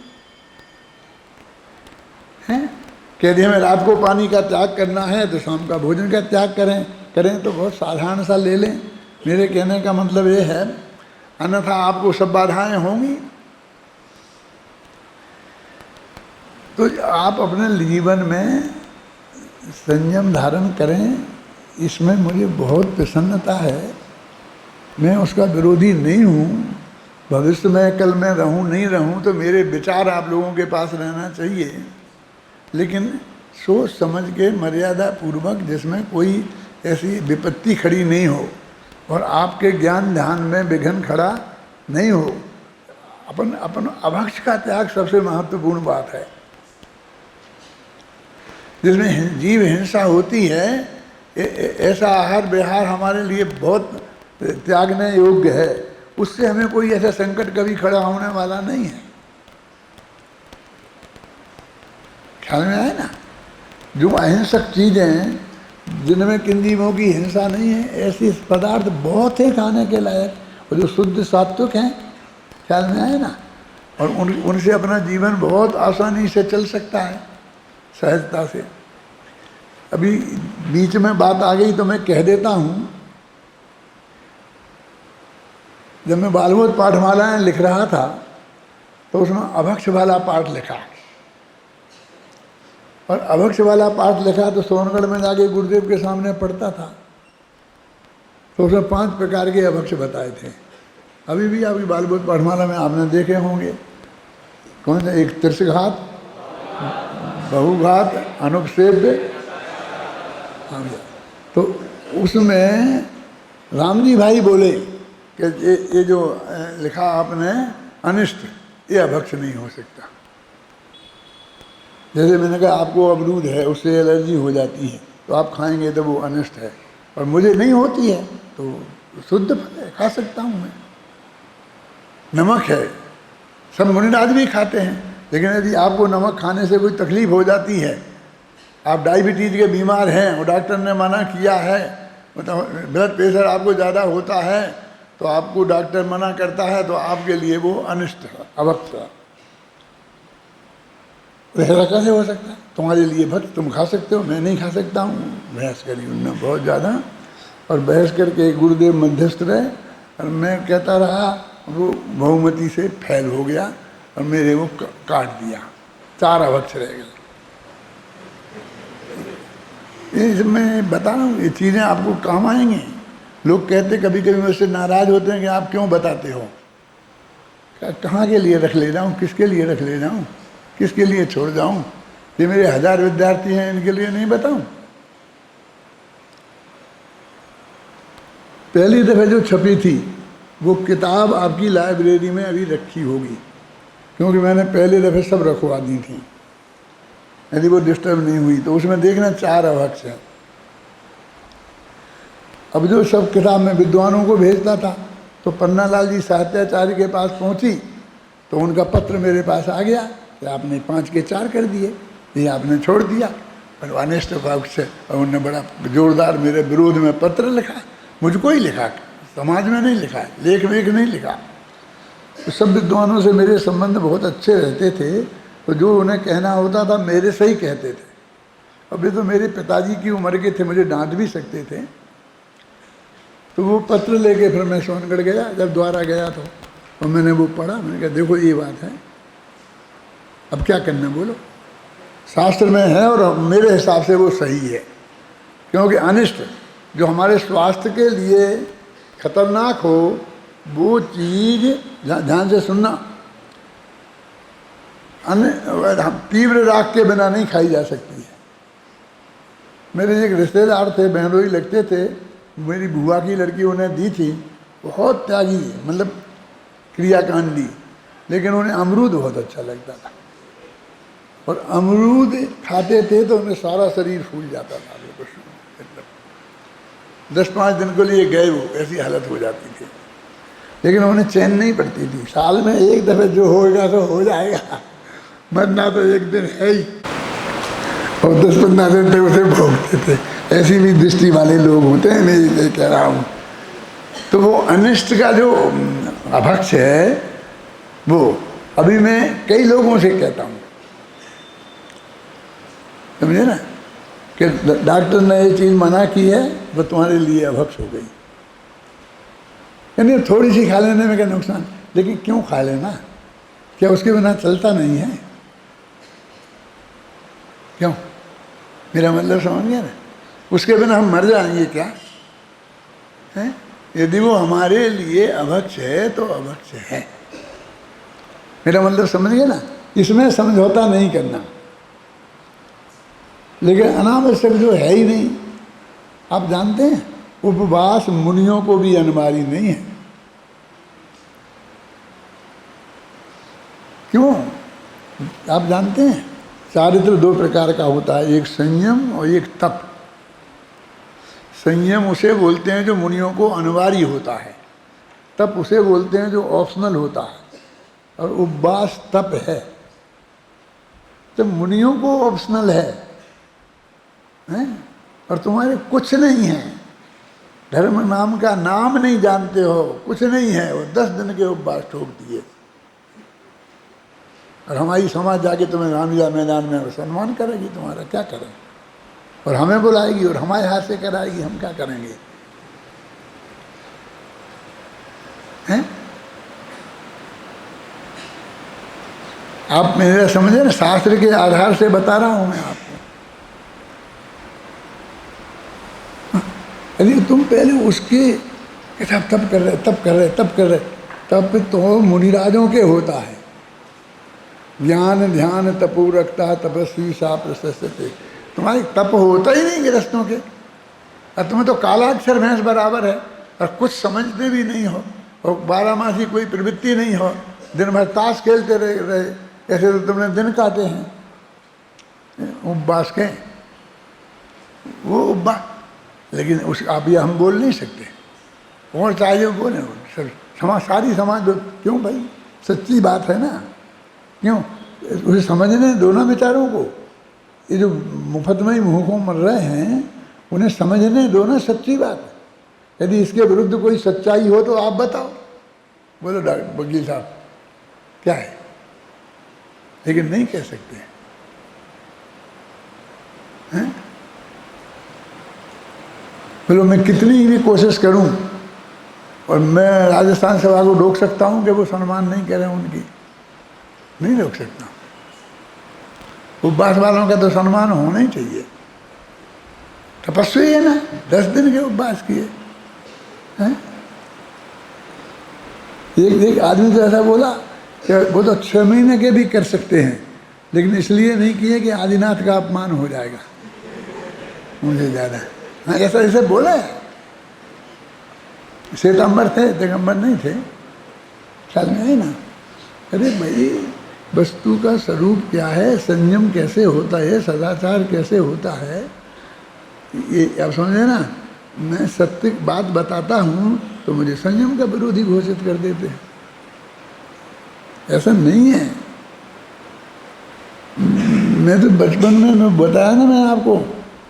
हैं कि यदि हमें रात को पानी का त्याग करना है तो शाम का भोजन का त्याग करें तो बहुत साधारण सा ले लें। मेरे कहने का मतलब ये है, अन्यथा आपको सब बाधाएं होंगी। तो आप अपने जीवन में संयम धारण करें, इसमें मुझे बहुत प्रसन्नता है। मैं उसका विरोधी नहीं हूँ, भविष्य में कल मैं रहूं नहीं रहूं तो मेरे विचार आप लोगों के पास रहना चाहिए, लेकिन सोच समझ के मर्यादा पूर्वक, जिसमें कोई ऐसी विपत्ति खड़ी नहीं हो और आपके ज्ञान ध्यान में विघ्न खड़ा नहीं हो। अपन अपन अभक्ष का त्याग सबसे महत्वपूर्ण बात है। जिसमें जीव हिंसा होती है, ऐसा आहार विहार हमारे लिए बहुत त्यागने योग्य है। उससे हमें कोई ऐसा संकट कभी खड़ा होने वाला नहीं है। ख्याल में आए ना? जो अहिंसक चीजें जिनमें किंदीमों की हिंसा नहीं है, ऐसे पदार्थ बहुत है खाने के लायक, और जो शुद्ध सात्विक हैं। ख्याल में आए ना? और उनसे अपना जीवन बहुत आसानी से चल सकता है, सहजता से। अभी बीच में बात आ गई तो मैं कह देता हूँ, जब मैं बालवोद पाठमालाएं लिख रहा था तो उसमें अभक्ष वाला पाठ लिखा, और अभक्ष वाला पाठ लिखा तो सोनगढ़ में जाके गुरुदेव के सामने पढ़ता था, तो उसमें 5 प्रकार के अभक्ष बताए थे। अभी भी आपकी बालवोद पाठमाला में आपने देखे होंगे। कौन सा? एक त्रिशघात, बहुघात, अनुपसेव्य। तो उसमें रामजी भाई बोले कि ये जो लिखा आपने अनिष्ट, ये अभक्ष नहीं हो सकता। जैसे मैंने कहा आपको अमरूद है, उससे एलर्जी हो जाती है, तो आप खाएंगे तो वो अनिष्ट है, और मुझे नहीं होती है तो शुद्ध फल है, खा सकता हूँ मैं। नमक है, सब मुनिराज भी खाते हैं, लेकिन यदि आपको नमक खाने से कोई तकलीफ हो जाती है, आप डायबिटीज के बीमार हैं और डॉक्टर ने मना किया है, मतलब ब्लड प्रेशर आपको ज़्यादा होता है तो आपको डॉक्टर मना करता है, तो आपके लिए वो अनिष्ट है, अभक्त है। ऐसा कैसे हो सकता है? तुम्हारे लिए भक्त, तुम खा सकते हो, मैं नहीं खा सकता हूँ। बहस करी उनने बहुत ज़्यादा, और बहस करके गुरुदेव मध्यस्थ रहे, और मैं कहता रहा, वो बहुमती से फैल हो गया और मेरे वो काट दिया। 4 अभक्ष रह गए। ये मैं बता रहा हूँ, ये चीज़ें आपको काम आएंगी। लोग कहते कभी कभी मुझसे नाराज होते हैं कि आप क्यों बताते हो। कहाँ के लिए रख ले जाऊँ, किसके लिए रख ले जाऊँ, किसके लिए छोड़ जाऊँ? ये मेरे 1000 विद्यार्थी हैं, इनके लिए नहीं बताऊँ? पहली दफ़े जो छपी थी वो किताब आपकी लाइब्रेरी में अभी रखी होगी, क्योंकि मैंने पहले दफ़े सब रखवा दी थी, यदि वो डिस्टर्ब नहीं हुई तो। उसमें देखना 4 अभक्ष हैं। अब जो सब किताब में विद्वानों को भेजता था, तो पन्नालाल जी साहित्याचार्य के पास पहुंची तो उनका पत्र मेरे पास आ गया कि आपने 5 के 4 कर दिए, ये आपने छोड़ दिया, और अनिष्ट अभक्ष। और उन्होंने बड़ा जोरदार मेरे विरोध में पत्र लिखा, मुझको ही लिखा, समाज में नहीं लिखा, लेख वेख नहीं लिखा। तो सब विद्वानों से मेरे संबंध बहुत अच्छे रहते थे, तो जो उन्हें कहना होता था मेरे से ही कहते थे। अभी तो मेरे पिताजी की उम्र के थे, मुझे डांट भी सकते थे। तो वो पत्र लेके फिर मैं सोनगढ़ गया, जब द्वारा गया तो मैंने वो पढ़ा। मैंने कहा देखो ये बात है, अब क्या करना बोलो। शास्त्र में है और मेरे हिसाब से वो सही है, क्योंकि अनिष्ट जो हमारे स्वास्थ्य के लिए खतरनाक हो, वो चीज़ ध्यान से सुनना, तीव्र राग के बिना नहीं खाई जा सकती है। मेरे एक रिश्तेदार थे, बहनोई लगते थे, मेरी बुआ की लड़की उन्हें दी थी, बहुत त्यागी, मतलब क्रियाकांडी, लेकिन उन्हें अमरूद बहुत अच्छा लगता था, और अमरूद खाते थे तो उन्हें सारा शरीर फूल जाता था। 10-5 दिन के लिए गए, वो ऐसी हालत हो जाती थी, लेकिन उन्हें चैन नहीं पड़ती थी। साल में एक दफ़े जो होगा तो हो जाएगा, मरना तो एक दिन है ही, और 10-15 दिन तक उसे भोगते थे। ऐसी भी दृष्टि वाले लोग होते हैं, मैं ये कह रहा हूँ। तो वो अनिष्ट का जो अभक्ष है, वो अभी मैं कई लोगों से कहता हूँ, समझे ना, कि डॉक्टर ने ये चीज़ मना की है, वो तुम्हारे लिए अभक्ष हो गई। यानी थोड़ी सी खा लेने में क्या नुकसान, लेकिन क्यों खा लेना? क्या उसके बिना चलता नहीं है? क्यों? मेरा मतलब समझ गया ना? उसके बिना हम मर जाएंगे क्या? हैं? यदि वो हमारे लिए अभक्ष है तो अभक्ष है। मेरा मतलब समझ गए ना, इसमें समझौता नहीं करना। लेकिन अनावश्यक जो है ही नहीं। आप जानते हैं उपवास मुनियों को भी अनिवार्य नहीं है। क्यों? आप जानते हैं चारित्र दो प्रकार का होता है, एक संयम और एक तप। संयम उसे बोलते हैं जो मुनियों को अनिवार्य होता है, तप उसे बोलते हैं जो ऑप्शनल होता है, और उपवास तप है। तो मुनियों को ऑप्शनल है, और तुम्हारे कुछ नहीं है। धर्म नाम का नाम नहीं जानते हो, कुछ नहीं है। वो 10 दिन के उपवास ठोक दिए, और हमारी समाज जाके तुम्हें रामलीला मैदान में सम्मान करेगी, तुम्हारा क्या करें, और हमें बुलाएगी और हमारे हाथ से कराएगी, हम क्या करेंगे? हैं? आप मेरा समझे ना, शास्त्र के आधार से बता रहा हूं मैं आपको। यदि तुम पहले उसके तप कर रहे, तप कर रहे, तप कर रहे, तप तो मुनिराजों के होता है। ज्ञान ध्यान तपो रखता तपस्वी सा प्रशस्यते। तुम्हारी तप होता ही नहीं गृहस्थों के, और तुम्हें तो कालाक्षर भैंस बराबर है, और कुछ समझते भी नहीं हो, और 12 मासी कोई प्रवृत्ति नहीं हो, दिन भर ताश खेलते रहे, ऐसे तो तुमने दिन काटे हैं उपवास के। वो उपवास, लेकिन उस आप ये हम बोल नहीं सकते, और चाहिए बोले समाज, सारी समाज। क्यों भाई, सच्ची बात है ना। क्यों? उसे समझने दो ना बेचारों को। ये जो मुफ्त में ही भूखों मर रहे हैं, उन्हें समझने दो ना सच्ची बात। यदि इसके विरुद्ध कोई सच्चाई हो तो आप बताओ, बोलो डॉक्टर वकील साहब क्या है, लेकिन नहीं कह सकते हैं। बोलो मैं कितनी भी कोशिश करूं, और मैं राजस्थान सभा को रोक सकता हूं कि वो सम्मान नहीं करें उनकी? नहीं रोक सकता। उपवास वालों का तो सम्मान होना ही चाहिए। तपस्वी है ना, 10 दिन के उपवास किए हैं। एक आदमी तो ऐसा बोला कि वो तो 6 महीने के भी कर सकते हैं, लेकिन इसलिए नहीं किए कि आदिनाथ का अपमान हो जाएगा मुझे ज़्यादा। हाँ, ऐसा ऐसे बोला है। श्वेतांबर थे, दिगंबर नहीं थे, ख्याल में है ना। अरे भाई, वस्तु का स्वरूप क्या है, संयम कैसे होता है, सदाचार कैसे होता है, ये आप समझे ना। मैं सत्य बात बताता हूँ तो मुझे संयम का विरोधी घोषित कर देते हैं। ऐसा नहीं है। मैं तो बचपन में मैं बताया ना, मैं आपको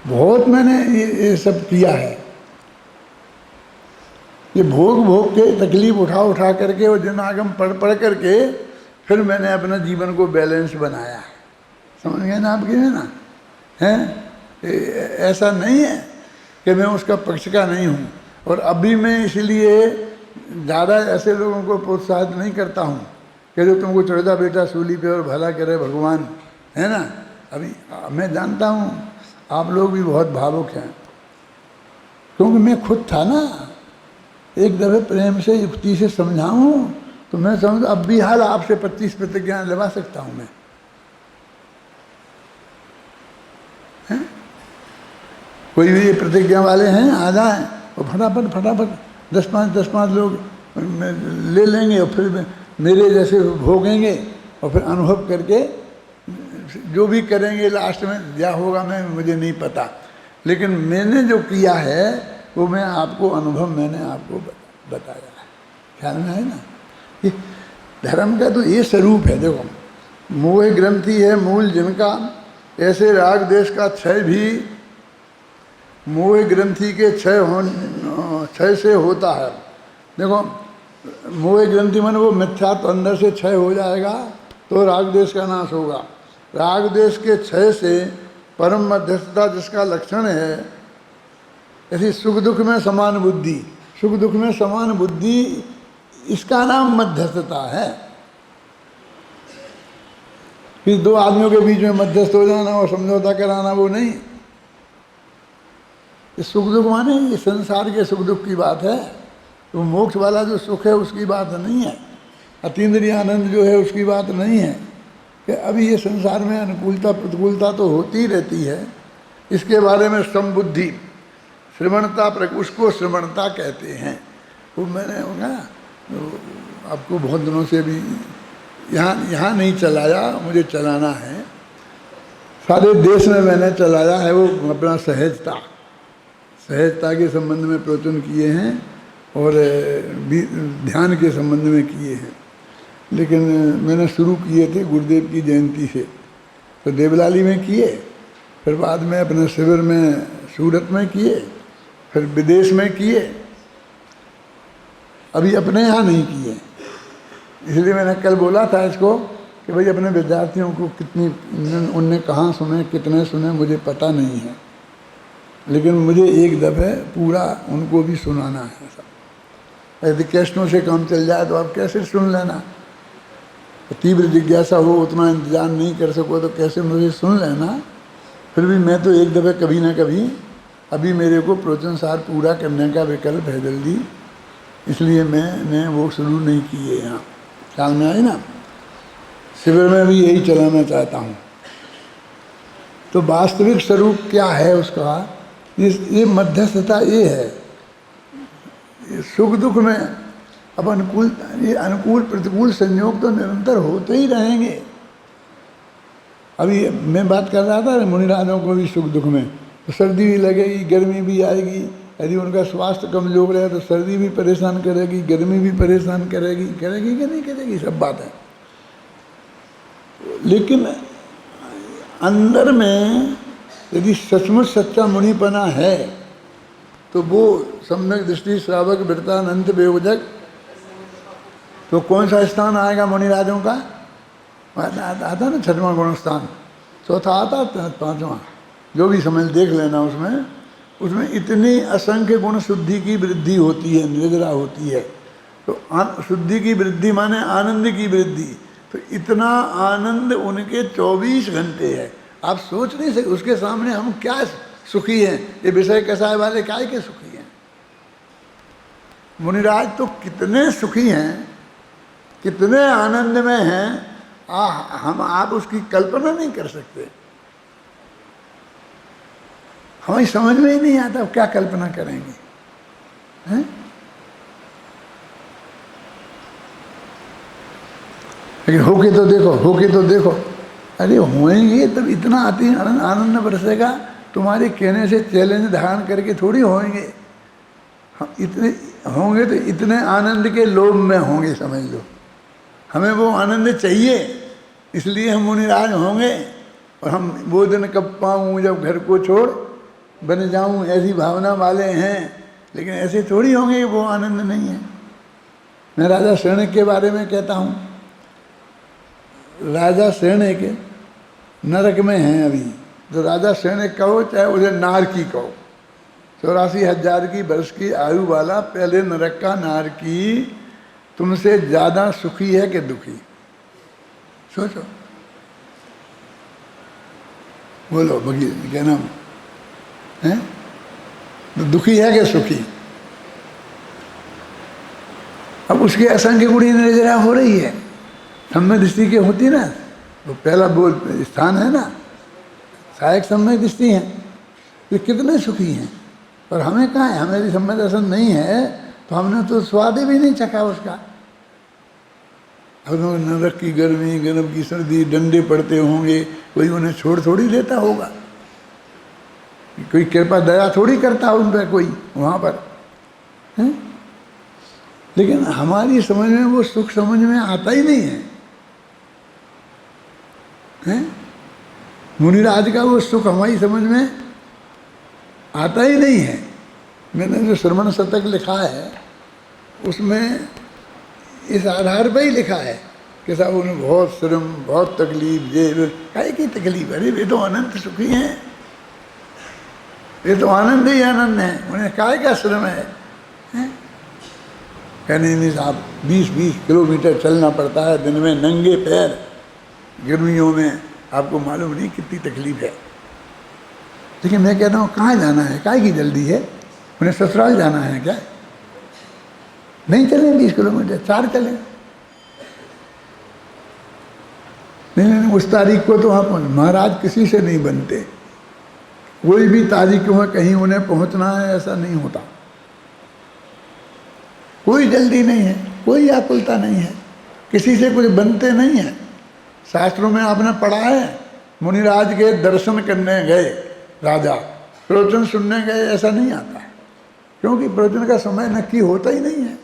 बहुत मैंने ये सब किया है। ये भोग के तकलीफ उठा करके और जन आगम पढ़ करके फिर मैंने अपना जीवन को बैलेंस बनाया। समझ गए ना आप? है ना, हैं? ऐसा नहीं है कि मैं उसका पक्ष का नहीं हूँ। और अभी मैं इसलिए ज़्यादा ऐसे लोगों को प्रोत्साहित नहीं करता हूँ कि जो तुमको चढ़ता बेटा सूली पे और भला करे भगवान, है ना। अभी मैं जानता हूँ आप लोग भी बहुत भावुक हैं, क्योंकि मैं खुद था ना। एक दफ़े प्रेम से युक्ति से समझाऊँ तो मैं समझ अब भी हाल आपसे 25 प्रतिज्ञाएं लगा सकता हूँ मैं, हैं? कोई भी प्रतिज्ञा वाले हैं आ जाएं और फटाफट 10-5 लोग ले लेंगे और फिर मेरे जैसे भोगेंगे और फिर अनुभव करके जो भी करेंगे लास्ट में क्या होगा मैं मुझे नहीं पता, लेकिन मैंने जो किया है वो मैं आपको अनुभव मैंने आपको बताया है। ख्याल में है ना। ये धर्म का तो ये स्वरूप है। देखो, मोह ग्रंथि है मूल जिनका, ऐसे राग देश का क्षय भी मोह ग्रंथि के क्षय से होता है। देखो, मोह ग्रंथि मन वो मिथ्या तो अंदर से क्षय हो जाएगा तो राग देश का नाश होगा। राग देश के क्षय से परम मध्यस्थता जिसका लक्षण है, ऐसी सुख दुख में समान बुद्धि, सुख दुख में समान बुद्धि, इसका नाम मध्यस्थता है। फिर 2 आदमियों के बीच में मध्यस्थ हो जाना और समझौता कराना वो नहीं। ये सुख दुख माने ये संसार के सुख दुख की बात है। तो मोक्ष वाला जो सुख है उसकी बात नहीं है, अतीन्द्रिय आनंद जो है उसकी बात नहीं है कि अभी ये संसार में अनुकूलता प्रतिकूलता तो होती रहती है, इसके बारे में समबुद्धि श्रवणता उसको श्रवणता कहते हैं। वो मैंने कहा तो आपको बहुत दिनों से भी यहाँ नहीं चलाया, मुझे चलाना है, सारे देश में मैंने चलाया है वो अपना सहजता के संबंध में प्रवचन किए हैं और ध्यान के संबंध में किए हैं। लेकिन मैंने शुरू किए थे गुरुदेव की जयंती से, तो देवलाली में किए, फिर बाद में अपने शिविर में सूरत में किए, फिर विदेश में किए, अभी अपने यहाँ नहीं किए। इसलिए मैंने कल बोला था इसको कि भाई अपने विद्यार्थियों को कितनी उनने कहाँ सुने कितने सुने मुझे पता नहीं है, लेकिन मुझे एक दफ़े पूरा उनको भी सुनाना है सब। यदि कैसेटों से काम चल जाए तो आप कैसे सुन लेना, तो तीव्र जिज्ञासा हो उतना इंतजार नहीं कर सको तो कैसे मुझे सुन लेना। फिर भी मैं तो एक दफ़े कभी ना कभी, अभी मेरे को प्रवचन सार पूरा करने का विकल्प है जल्दी, इसलिए मैंने वो शुरू नहीं किए। यहाँ ख्याल में आई ना, शिविर में भी यही चलाना चाहता हूँ। तो वास्तविक स्वरूप क्या है उसका, ये मध्यस्थता ये है, ये सुख दुख में अब ये अनुकूल प्रतिकूल संयोग तो निरंतर होते ही रहेंगे। अभी मैं बात कर रहा था मुनिराजों को भी सुख दुख में, तो सर्दी भी लगेगी, गर्मी भी आएगी, यदि उनका स्वास्थ्य कमजोर है तो सर्दी भी परेशान करेगी, गर्मी भी परेशान करेगी कि नहीं करेगी, सब बात है। लेकिन अंदर में यदि सचमुच सच्चा मुनिपना है तो वो सम्यक दृष्टि श्रावक वृत्तानंत बेउजक, तो कौन सा स्थान आएगा मुनिराजों का, आता ना छठवां गुण स्थान, चौथा आता पांचवा, जो भी समझ देख लेना। उसमें इतनी असंख्य गुण शुद्धि की वृद्धि होती है, निर्जरा होती है। तो शुद्धि की वृद्धि माने आनंद की वृद्धि, तो इतना आनंद उनके 24 घंटे है, आप सोच नहीं सकते। उसके सामने हम क्या सुखी हैं, ये विषय कसाय वाले काय के सुखी हैं। मुनिराज तो कितने सुखी हैं, कितने आनंद में हैं, आप उसकी कल्पना नहीं कर सकते। हमें समझ में ही नहीं आता अब क्या कल्पना करेंगे, हैं? लेकिन होके तो देखो, अरे होंगे तब इतना अति आनंद बरसेगा, तुम्हारे कहने से चैलेंज धारण करके थोड़ी होंगे। हम इतने होंगे तो इतने आनंद के लोभ में होंगे, समझ लो। हमें वो आनंद चाहिए, इसलिए हम मुनिराज होंगे। और हम वो दिन कब पाऊँ जब घर को छोड़ बन जाऊँ, ऐसी भावना वाले हैं। लेकिन ऐसे थोड़ी होंगे कि वो आनंद नहीं है। मैं राजा शरणक के बारे में कहता हूँ, राजा शरणक नरक में हैं अभी। तो राजा शरणक कहो चाहे उसे नारकी कहो, 84,000 की वर्ष की आयु वाला पहले नरक का नारकी तुमसे ज़्यादा सुखी है कि दुखी, सोचो। बोलो भगी क्या नाम है, तो दुखी है कि सुखी। अब उसके असंख्य गुणी निर्जरा हो रही है, सम्यक दृष्टि के होती ना, तो पहला बोल स्थान है ना, सहायक सम्यक दृष्टि है, तो कितने सुखी हैं। और हमें कहाँ है, हमें सम्यक दर्शन नहीं है तो हमने तो स्वाद भी नहीं चखा उसका। अब नरक की गर्मी, गरम की सर्दी, डंडे पड़ते होंगे, कोई उन्हें छोड़ थोड़ी लेता होगा, कोई कृपा दया थोड़ी करता उन पर कोई वहाँ पर, हैं? लेकिन हमारी समझ में वो सुख समझ में आता ही नहीं है, हैं? मुनिराज का वो सुख हमारी समझ में आता ही नहीं है। मैंने जो श्रवण शतक लिखा है उसमें इस आधार पर ही लिखा है कि साहब उन्हें बहुत श्रम, बहुत तकलीफ, ये काहे की तकलीफ, अरे वे तो अनंत सुखी हैं, ये तो आनंद ही आनंद है, उन्हें काहे का श्रम है, कहने नहीं साहब 20-20 किलोमीटर चलना पड़ता है दिन में नंगे पैर, गर्मियों में आपको मालूम नहीं कितनी तकलीफ है। लेकिन मैं कहता हूँ कहाँ जाना है, काहे की जल्दी है, उन्हें ससुराल जाना है क्या, नहीं चले 20 किलोमीटर, 4 चले। नहीं, उस तारीख को तो वहाँ पहुँच। महाराज किसी से नहीं बनते, कोई भी तारीख में कहीं उन्हें पहुँचना है ऐसा नहीं होता। कोई जल्दी नहीं है, कोई आकुलता नहीं है, किसी से कुछ बनते नहीं है। शास्त्रों में आपने पढ़ा है, मुनिराज के दर्शन करने गए राजा, प्रवचन सुनने गए, ऐसा नहीं आता है, क्योंकि प्रवचन का समय नक्की होता ही नहीं है।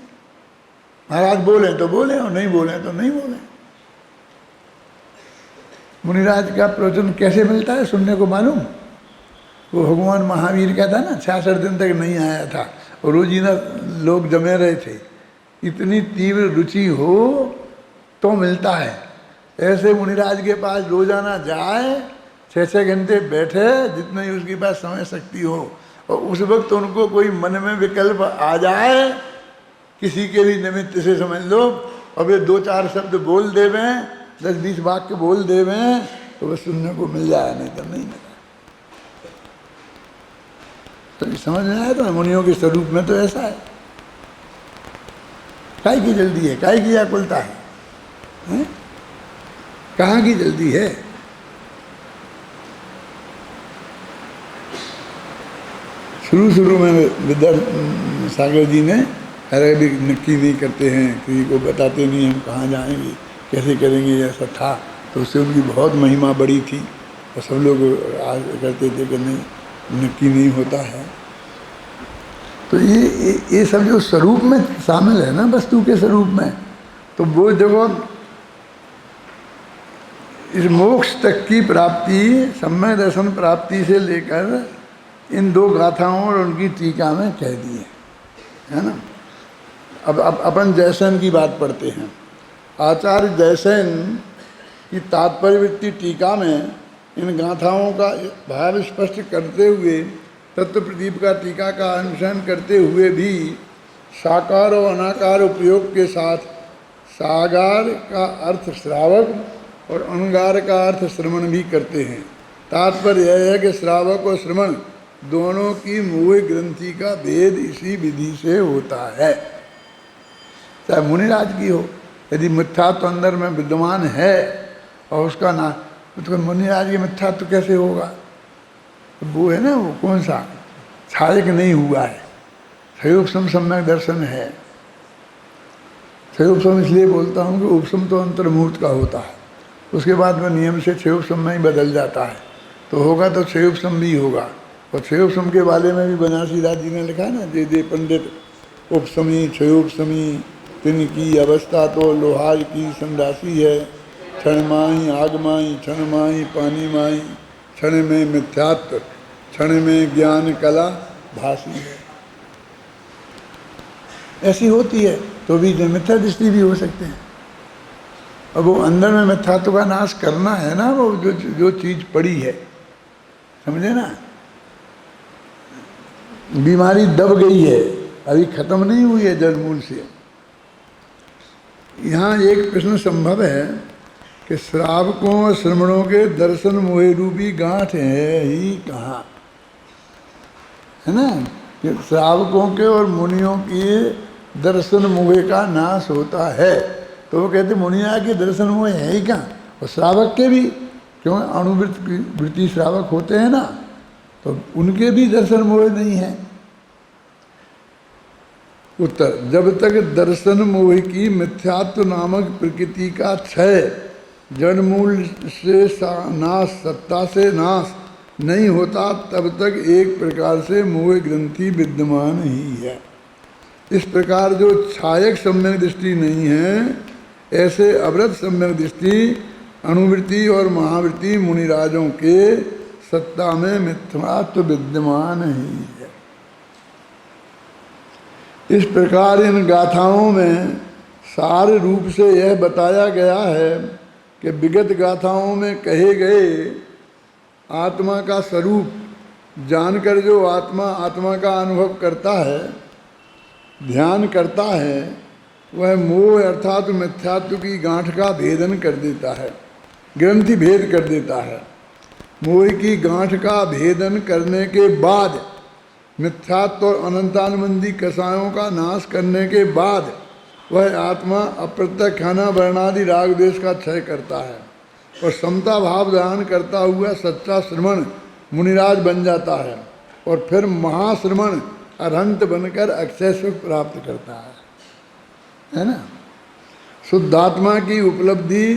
महाराज बोले तो बोले और नहीं बोले तो नहीं बोले। मुनिराज का प्रवचन कैसे मिलता है सुनने को मालूम? वो भगवान महावीर का था ना, 66 दिन तक नहीं आया था और रोजीना लोग जमे रहे थे। इतनी तीव्र रुचि हो तो मिलता है। ऐसे मुनिराज के पास रोजाना जाए, 6-6 घंटे बैठे, जितने ही उसके पास समय शक्ति हो, और उस वक्त उनको कोई मन में विकल्प आ जाए, किसी के भी निमित्त से समझ लो, और वे 2-4 शब्द बोल देवें, 10-20 वाक्य बोल देवें, तो वह सुनने को मिल जाए, नहीं तो नहीं मिला। तो समझ में आया? तो मुनियों के स्वरूप में तो ऐसा है। काहे की जल्दी है, काहे की आकुलता है? कहाँ की जल्दी है? शुरू में विद्या सागर जी ने अरे भी नक्की नहीं करते हैं, किसी को बताते नहीं हम कहाँ जाएंगे, कैसे करेंगे, ऐसा था। तो उससे उनकी बहुत महिमा बड़ी थी और सब लोग आज करते थे कि नहीं, नक्की नहीं होता है। तो ये सब जो स्वरूप में शामिल है ना, वस्तु के स्वरूप में, तो वो जब इस मोक्ष तक की प्राप्ति, सम्यक दर्शन प्राप्ति से लेकर इन 2 गाथाओं और उनकी टीका में कह दिए, है ना। अब अपन जयसेन की बात पढ़ते हैं। आचार्य जयसेन की तात्पर्यवृत्ति टीका में इन गाथाओं का भाव स्पष्ट करते हुए, तत्व प्रदीप का टीका का अनुसरण करते हुए भी साकार और अनाकार उपयोग के साथ सागार का अर्थ श्रावक और अनुगार का अर्थ श्रवण भी करते हैं। तात्पर्य यह है कि श्रावक और श्रवण दोनों की मूल ग्रंथि का भेद इसी विधि से होता है। चाहे मुनिराज की हो, यदि मिथ्यात्व अंदर में विद्यमान है और उसका ना, तो मुनिराज की मिथ्यात्व कैसे होगा? वो है ना, वो कौन सा छायक नहीं हुआ है, क्षयोपम सम्यक दर्शन है। क्षयोपम इसलिए बोलता हूँ कि उपशम तो अंतर्मुहूर्त का होता है, उसके बाद में नियम से क्षयोपम में ही बदल जाता है। तो होगा तो क्षयोपम भी होगा। और क्षयोपम के बारे में भी बनारसी दास जी ने लिखा है ना, जे पंडित उपशमी क्षयोपशमी तिनकी अवस्था तो लोहार की संदासी है। क्षण माही आग माही, क्षण माही पानी माही, क्षण में मिथ्यात्व, क्षण में ज्ञान कला भासी है। ऐसी होती है तो भी मिथ्या दृष्टि भी हो सकते हैं। अब वो अंदर में मिथ्यात्व का नाश करना है ना, वो जो चीज पड़ी है, समझे ना। बीमारी दब गई है, अभी खत्म नहीं हुई है जड़ मूल से। यहाँ एक प्रश्न संभव है कि श्रावकों और श्रमणों के दर्शन मोह रूपी गांठ है ही कहाँ, है ना। कि श्रावकों के और मुनियों के दर्शन मोह का नाश होता है, तो वो कहते मुनिया के दर्शन मोह है ही कहाँ। और श्रावक के भी, क्यों अणुवृत्ति श्रावक होते हैं ना, तो उनके भी दर्शन मोह नहीं है। उत्तर, जब तक दर्शन मोह की मिथ्यात्व नामक प्रकृति का क्षय जड़ मूल से नाश, सत्ता से नाश नहीं होता, तब तक एक प्रकार से मोह ग्रंथि विद्यमान ही है। इस प्रकार जो छायक सम्यक दृष्टि नहीं है, ऐसे अवृत सम्यक दृष्टि अणुवृत्ति और महावृत्ति मुनिराजों के सत्ता में मिथ्यात्व विद्यमान ही है। इस प्रकार इन गाथाओं में सार रूप से यह बताया गया है कि विगत गाथाओं में कहे गए आत्मा का स्वरूप जानकर जो आत्मा का अनुभव करता है, ध्यान करता है, वह मोह अर्थात मिथ्यात्व की गांठ का भेदन कर देता है, ग्रंथि भेद कर देता है। मोह की गांठ का भेदन करने के बाद मिथ्यात्व और अनंतानुबंधी कसायों का नाश करने के बाद वह आत्मा अप्रत्यक्ष खाना वर्णादि राग द्वेष का क्षय करता है और समता भाव धारण करता हुआ सच्चा श्रमण मुनिराज बन जाता है और फिर महाश्रमण अरहंत बनकर अक्षय सुख प्राप्त करता है ना। शुद्धात्मा की उपलब्धि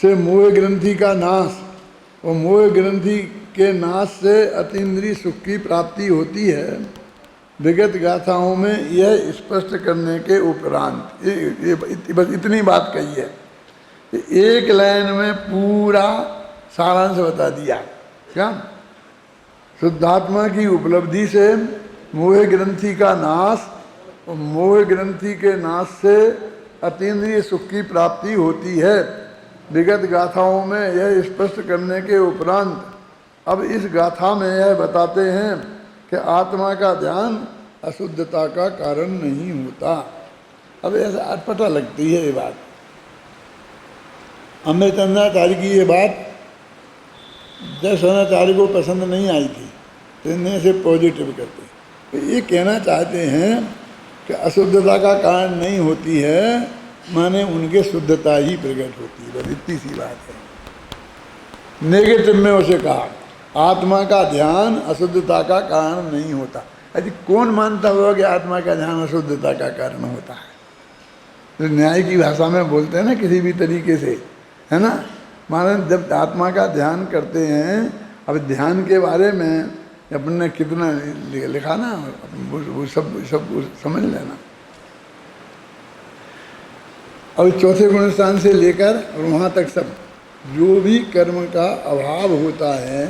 से मोह ग्रंथि का नाश और मोह ग्रंथि के नाश से अतीन्द्रिय सुख की प्राप्ति होती है। विगत गाथाओं में यह स्पष्ट करने के उपरांत बस इतनी बात कही है, एक लाइन में पूरा सारांश बता दिया। क्या? शुद्धात्मा की उपलब्धि से मोह ग्रंथि का नाश और मोह ग्रंथि के नाश से अतीन्द्रिय सुख की प्राप्ति होती है। विगत गाथाओं में यह स्पष्ट करने के उपरांत अब इस गाथा में यह बताते हैं कि आत्मा का ध्यान अशुद्धता का कारण नहीं होता। अब ऐसा अटपटा लगती है ये बात। अमृतचंद्राचार्य की ये बात दर्शनाचार्य को पसंद नहीं आई थी, इन्हें से पॉजिटिव करते। तो ये कहना चाहते हैं कि अशुद्धता का कारण नहीं होती है, माने उनके शुद्धता ही प्रकट होती है। बस इतनी सी बात है। नेगेटिव में उसे कहा आत्मा का ध्यान अशुद्धता का कारण नहीं होता। अरे कौन मानता होगा कि आत्मा का ध्यान अशुद्धता का कारण होता है? तो न्याय की भाषा में बोलते हैं ना, किसी भी तरीके से, है ना। माने जब आत्मा का ध्यान करते हैं, अब ध्यान के बारे में अपन ने कितना लिखा ना, वो सब समझ लेना। अब चौथे गुण स्थान से लेकर और वहाँ तक सब जो भी कर्म का अभाव होता है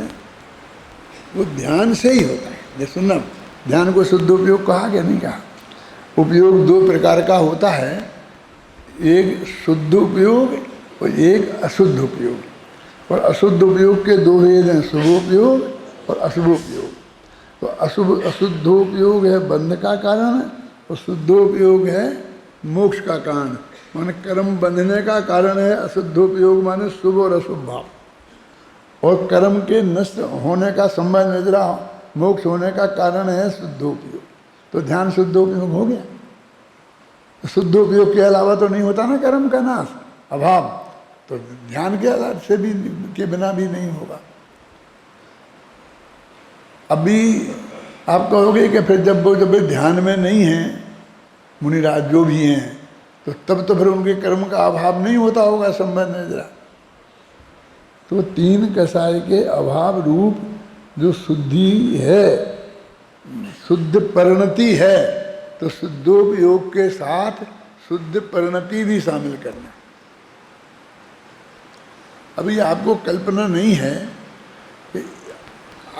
वो ध्यान से ही होता है। जैसे सुनना, ध्यान को शुद्ध उपयोग कहा क्या नहीं कहा? उपयोग दो प्रकार का होता है, एक शुद्ध उपयोग और एक अशुद्ध उपयोग। और अशुद्ध उपयोग के दो भेद हैं, शुभोपयोग और अशुभोपयोग। तो अशुद्धोपयोग है बंध का कारण और शुद्धोपयोग है मोक्ष का कारण। माने कर्म बंधने का कारण है अशुद्धोपयोग, माने शुभ और अशुभ भाव। और कर्म के नष्ट होने का संबंध निद्रा मोक्ष होने का कारण है शुद्धोपयोग। तो ध्यान शुद्धोपयोग हो गया। शुद्धोपयोग के अलावा तो नहीं होता ना कर्म का नाश, अभाव। तो ध्यान के अलावा से भी के बिना भी नहीं होगा। अभी आप कहोगे कि फिर जब ध्यान में नहीं है मुनिराज जो भी हैं, तो फिर उनके कर्म का अभाव नहीं होता होगा संबंध निद्रा। तो तीन कसाय के अभाव रूप जो शुद्धि है, शुद्ध परिणति है, तो शुद्धोपयोग के साथ शुद्ध परिणति भी शामिल करना। अभी आपको कल्पना नहीं है कि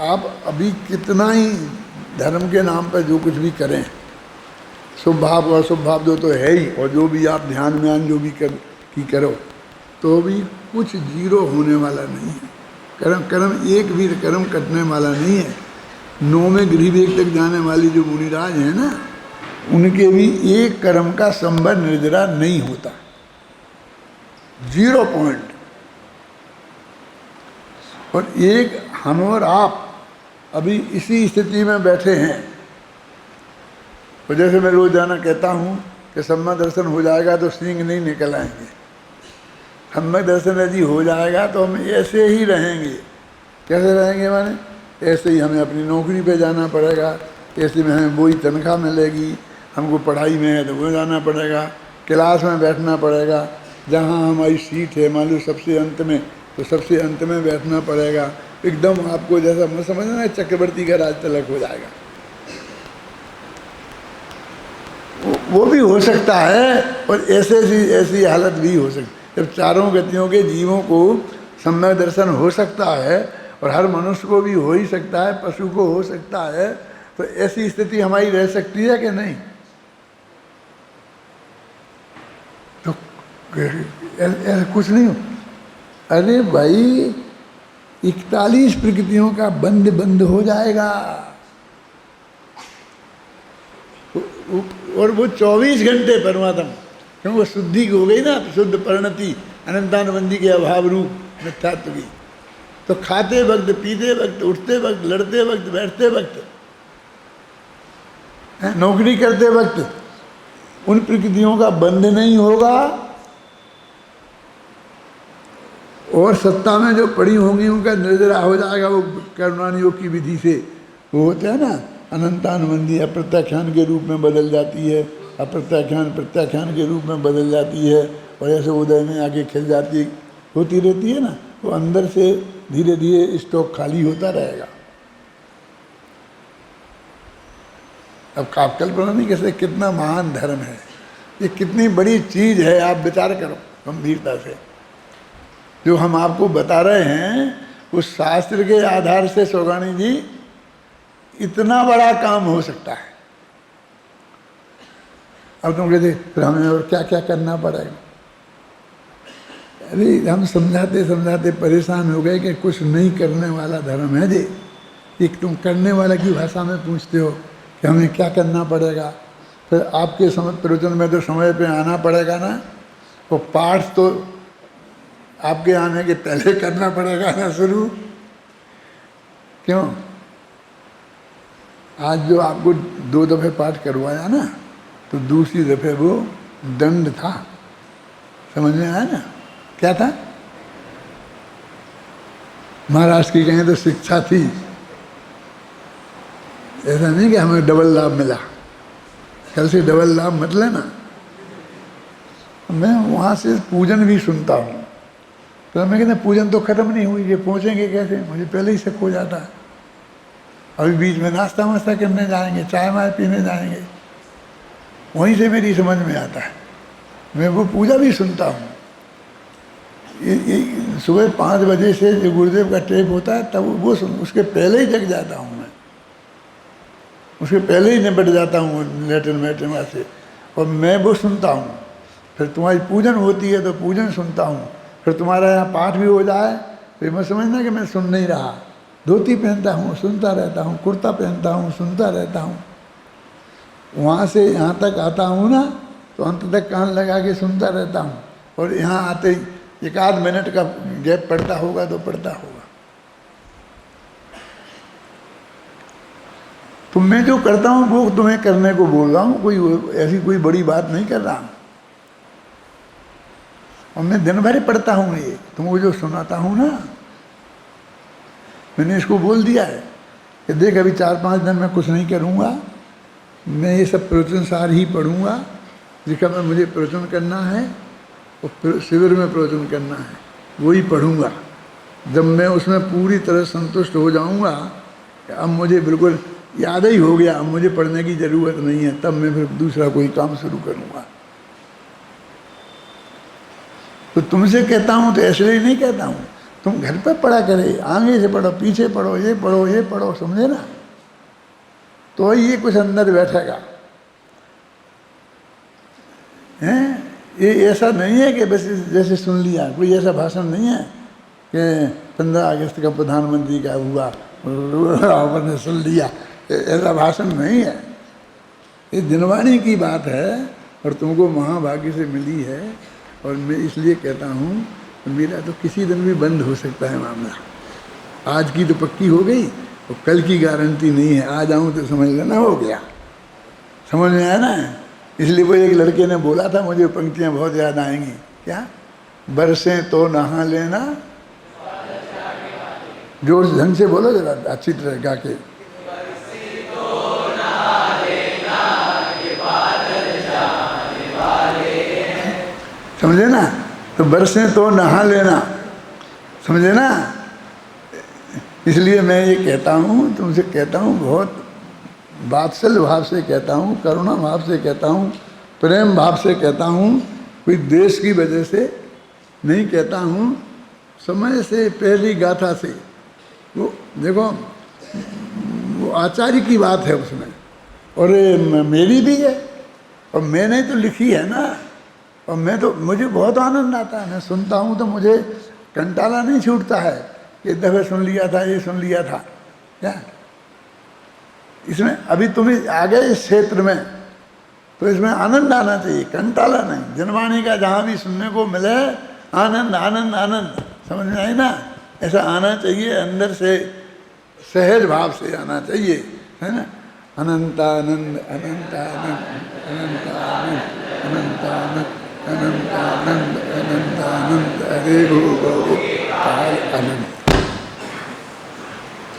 आप अभी कितना ही धर्म के नाम पर जो कुछ भी करें, शुभ भाव और अशुभ भाव जो तो है ही, और जो भी आप ध्यान म्यान जो भी करो, तो भी कुछ जीरो होने वाला नहीं है। कर्म एक भी कर्म कटने वाला नहीं है। 9वें गृहवेग तक जाने वाली जो मुनिराज हैं ना, उनके भी एक कर्म का संबंध निर्जरा नहीं होता, 0 पॉइंट। और एक हम और आप अभी इसी स्थिति में बैठे हैं। तो जैसे मैं रोजाना कहता हूँ कि सम्यक दर्शन हो जाएगा तो सींग नहीं निकल आएंगे। सम्यक दर्शन यदि हो जाएगा तो हम ऐसे ही रहेंगे। कैसे रहेंगे? माने ऐसे ही हमें अपनी नौकरी पे जाना पड़ेगा, ऐसे में हमें वही तनख्वाह मिलेगी, हमको पढ़ाई में है तो वो जाना पड़ेगा, क्लास में बैठना पड़ेगा, जहाँ हमारी सीट है मान लो सबसे अंत में, तो सबसे अंत में बैठना पड़ेगा। एकदम आपको जैसा मैं समझना चक्रवर्ती का राज तिलक हो जाएगा। वो भी हो सकता है और ऐसी हालत भी हो सकती है। जब चारों गतियों के जीवों को सम्यक दर्शन हो सकता है और हर मनुष्य को भी हो ही सकता है, पशु को हो सकता है, तो ऐसी स्थिति हमारी रह सकती है कि नहीं? तो ऐसा कुछ नहीं हो। अरे भाई 41 प्रकृतियों का बंद हो जाएगा और वो 24 घंटे परमात्मा, क्योंकि वो शुद्धि हो गई ना, शुद्ध परिणति अनंतानुबंधी के अभाव रूप मिथ्यात्व की। तो खाते वक्त, पीते वक्त, उठते वक्त, लड़ते वक्त, बैठते वक्त नौकरी करते वक्त उन प्रकृतियों का बंध नहीं होगा, और सत्ता में जो पड़ी होंगी उनका निर्जरा हो जाएगा। वो कर्मणान योग की विधि से वो होते हैं ना, अनंतानुबंधी अप्रत्याख्यान के रूप में बदल जाती है, अप्रत्याख्यान प्रत्याख्यान के रूप में बदल जाती है, और ऐसे उदय में आके खिल जाती होती रहती है ना। तो अंदर से धीरे धीरे स्टॉक खाली होता रहेगा। अब आप कल्पना नहीं कर सकते कितना महान धर्म है ये, कितनी बड़ी चीज है। आप विचार करो गंभीरता से। जो हम आपको बता रहे हैं उस शास्त्र के आधार से सौगाणी जी इतना बड़ा काम हो सकता है। अब तुम कहते फिर हमें और क्या क्या करना पड़ेगा। अरे हम समझाते समझाते परेशान हो गए कि कुछ नहीं करने वाला धर्म है जी। एक तुम करने वाला की भाषा में पूछते हो कि हमें क्या करना पड़ेगा। फिर आपके समय प्रवचन में तो समय पे आना पड़ेगा ना, वो पाठ तो आपके आने के पहले करना पड़ेगा ना शुरू। क्यों? आज जो आपको 2 दफ़े पाठ करवाया ना, तो दूसरी दफ़े वो दंड था। समझ में आया ना क्या था? महाराष्ट्र की कहें तो शिक्षा थी। ऐसा नहीं कि हमें डबल लाभ मिला, कल से डबल लाभ मत लेना। मैं वहाँ से पूजन भी सुनता हूँ, तो मैं कहते पूजन तो खत्म नहीं हुई, ये पहुँचेंगे कैसे? मुझे पहले ही शक हो जाता है। अभी बीच में नाश्ता वास्ता करने जाएंगे, चाय वाय पीने जाएंगे, वहीं से मेरी समझ में आता है। मैं वो पूजा भी सुनता हूँ। ये सुबह 5 बजे से जो गुरुदेव का टेप होता है तब वो उसके पहले ही जग जाता हूँ मैं, उसके पहले ही निपट जाता हूँ लेटन मेटन से, और मैं वो सुनता हूँ। फिर तुम्हारी पूजन होती है तो पूजन सुनता हूँ। फिर तुम्हारा यहाँ पाठ भी हो जाए तो मैं समझना कि मैं सुन नहीं रहा। धोती पहनता हूँ सुनता रहता हूँ, कुर्ता पहनता हूँ सुनता रहता हूँ। वहाँ से यहाँ तक आता हूँ ना तो अंत तक कान लगा के सुनता रहता हूँ, और यहाँ आते ही 1 मिनट का गैप पड़ता होगा तो पड़ता होगा। तो मैं जो करता हूँ वो तुम्हें करने को बोल रहा हूँ, कोई ऐसी कोई बड़ी बात नहीं कर रहा हूँ। और मैं दिन भर पढ़ता हूँ, ये तुमको जो सुनाता हूँ ना, मैंने इसको बोल दिया है कि देख अभी 4-5 दिन मैं कुछ नहीं करूँगा, मैं ये सब प्रवचन सार ही पढ़ूँगा जिसका मैं मुझे प्रवचन करना है और शिविर में प्रवचन करना है, वही पढ़ूँगा। जब मैं उसमें पूरी तरह संतुष्ट हो जाऊँगा, अब मुझे बिल्कुल याद ही हो गया, अब मुझे पढ़ने की ज़रूरत नहीं है, तब मैं फिर दूसरा कोई काम शुरू करूँगा। तो तुमसे कहता हूँ तो ऐसे ही नहीं कहता हूँ, तुम घर पर पढ़ा करे, आगे से पढ़ो, पीछे पढ़ो, ये पढ़ो, ये पढ़ो, समझे ना, तो ये कुछ अंदर बैठेगा। हैं? ये ऐसा नहीं है कि बस जैसे सुन लिया, कोई ऐसा भाषण नहीं है कि 15 अगस्त का प्रधानमंत्री का हुआ आपने सुन लिया, ऐसा भाषण नहीं है। ये दिनवाणी की बात है और तुमको महाभाग्य से मिली है। और मैं इसलिए कहता हूँ मेरा तो किसी दिन भी बंद हो सकता है मामला। आज की तो पक्की हो गई और कल की गारंटी नहीं है। आ जाऊँ तो समझ लेना हो गया। समझ में आया ना? इसलिए वो एक लड़के ने बोला था, मुझे पंक्तियाँ बहुत याद आएंगी। क्या? बरसें तो नहा लेना, जोर से ढंग से बोलो जरा, अच्छी तरह गा के। समझे ना? तो बरसें तो नहा लेना, समझे ना? इसलिए मैं ये कहता हूँ, तुमसे कहता हूँ, बहुत वात्सल्य भाव से कहता हूँ, करुणा भाव से कहता हूँ, प्रेम भाव से कहता हूँ, कोई देश की वजह से नहीं कहता हूँ। समय से पहली गाथा से वो देखो, वो आचार्य की बात है उसमें, और मेरी भी है, और मैंने तो लिखी है ना। और मैं तो, मुझे बहुत आनंद आता है, मैं सुनता हूँ तो मुझे कंटाला नहीं छूटता है कि एक दफ़े सुन लिया था, ये सुन लिया था। क्या इसमें अभी तुम्हें आ गए इस क्षेत्र में, तो इसमें आनंद आना चाहिए, कंटाला नहीं। जनवाणी का जहाँ भी सुनने को मिले आनंद आनंद आनंद, समझ में आई ना? ऐसा आना चाहिए, अंदर से सहज भाव से आना चाहिए, है ना? अनंतानंद अनंतानंद अनंतानंद अनंतानंद अनंतानंद अनंतानंद हरे गोविंद काल अनंत।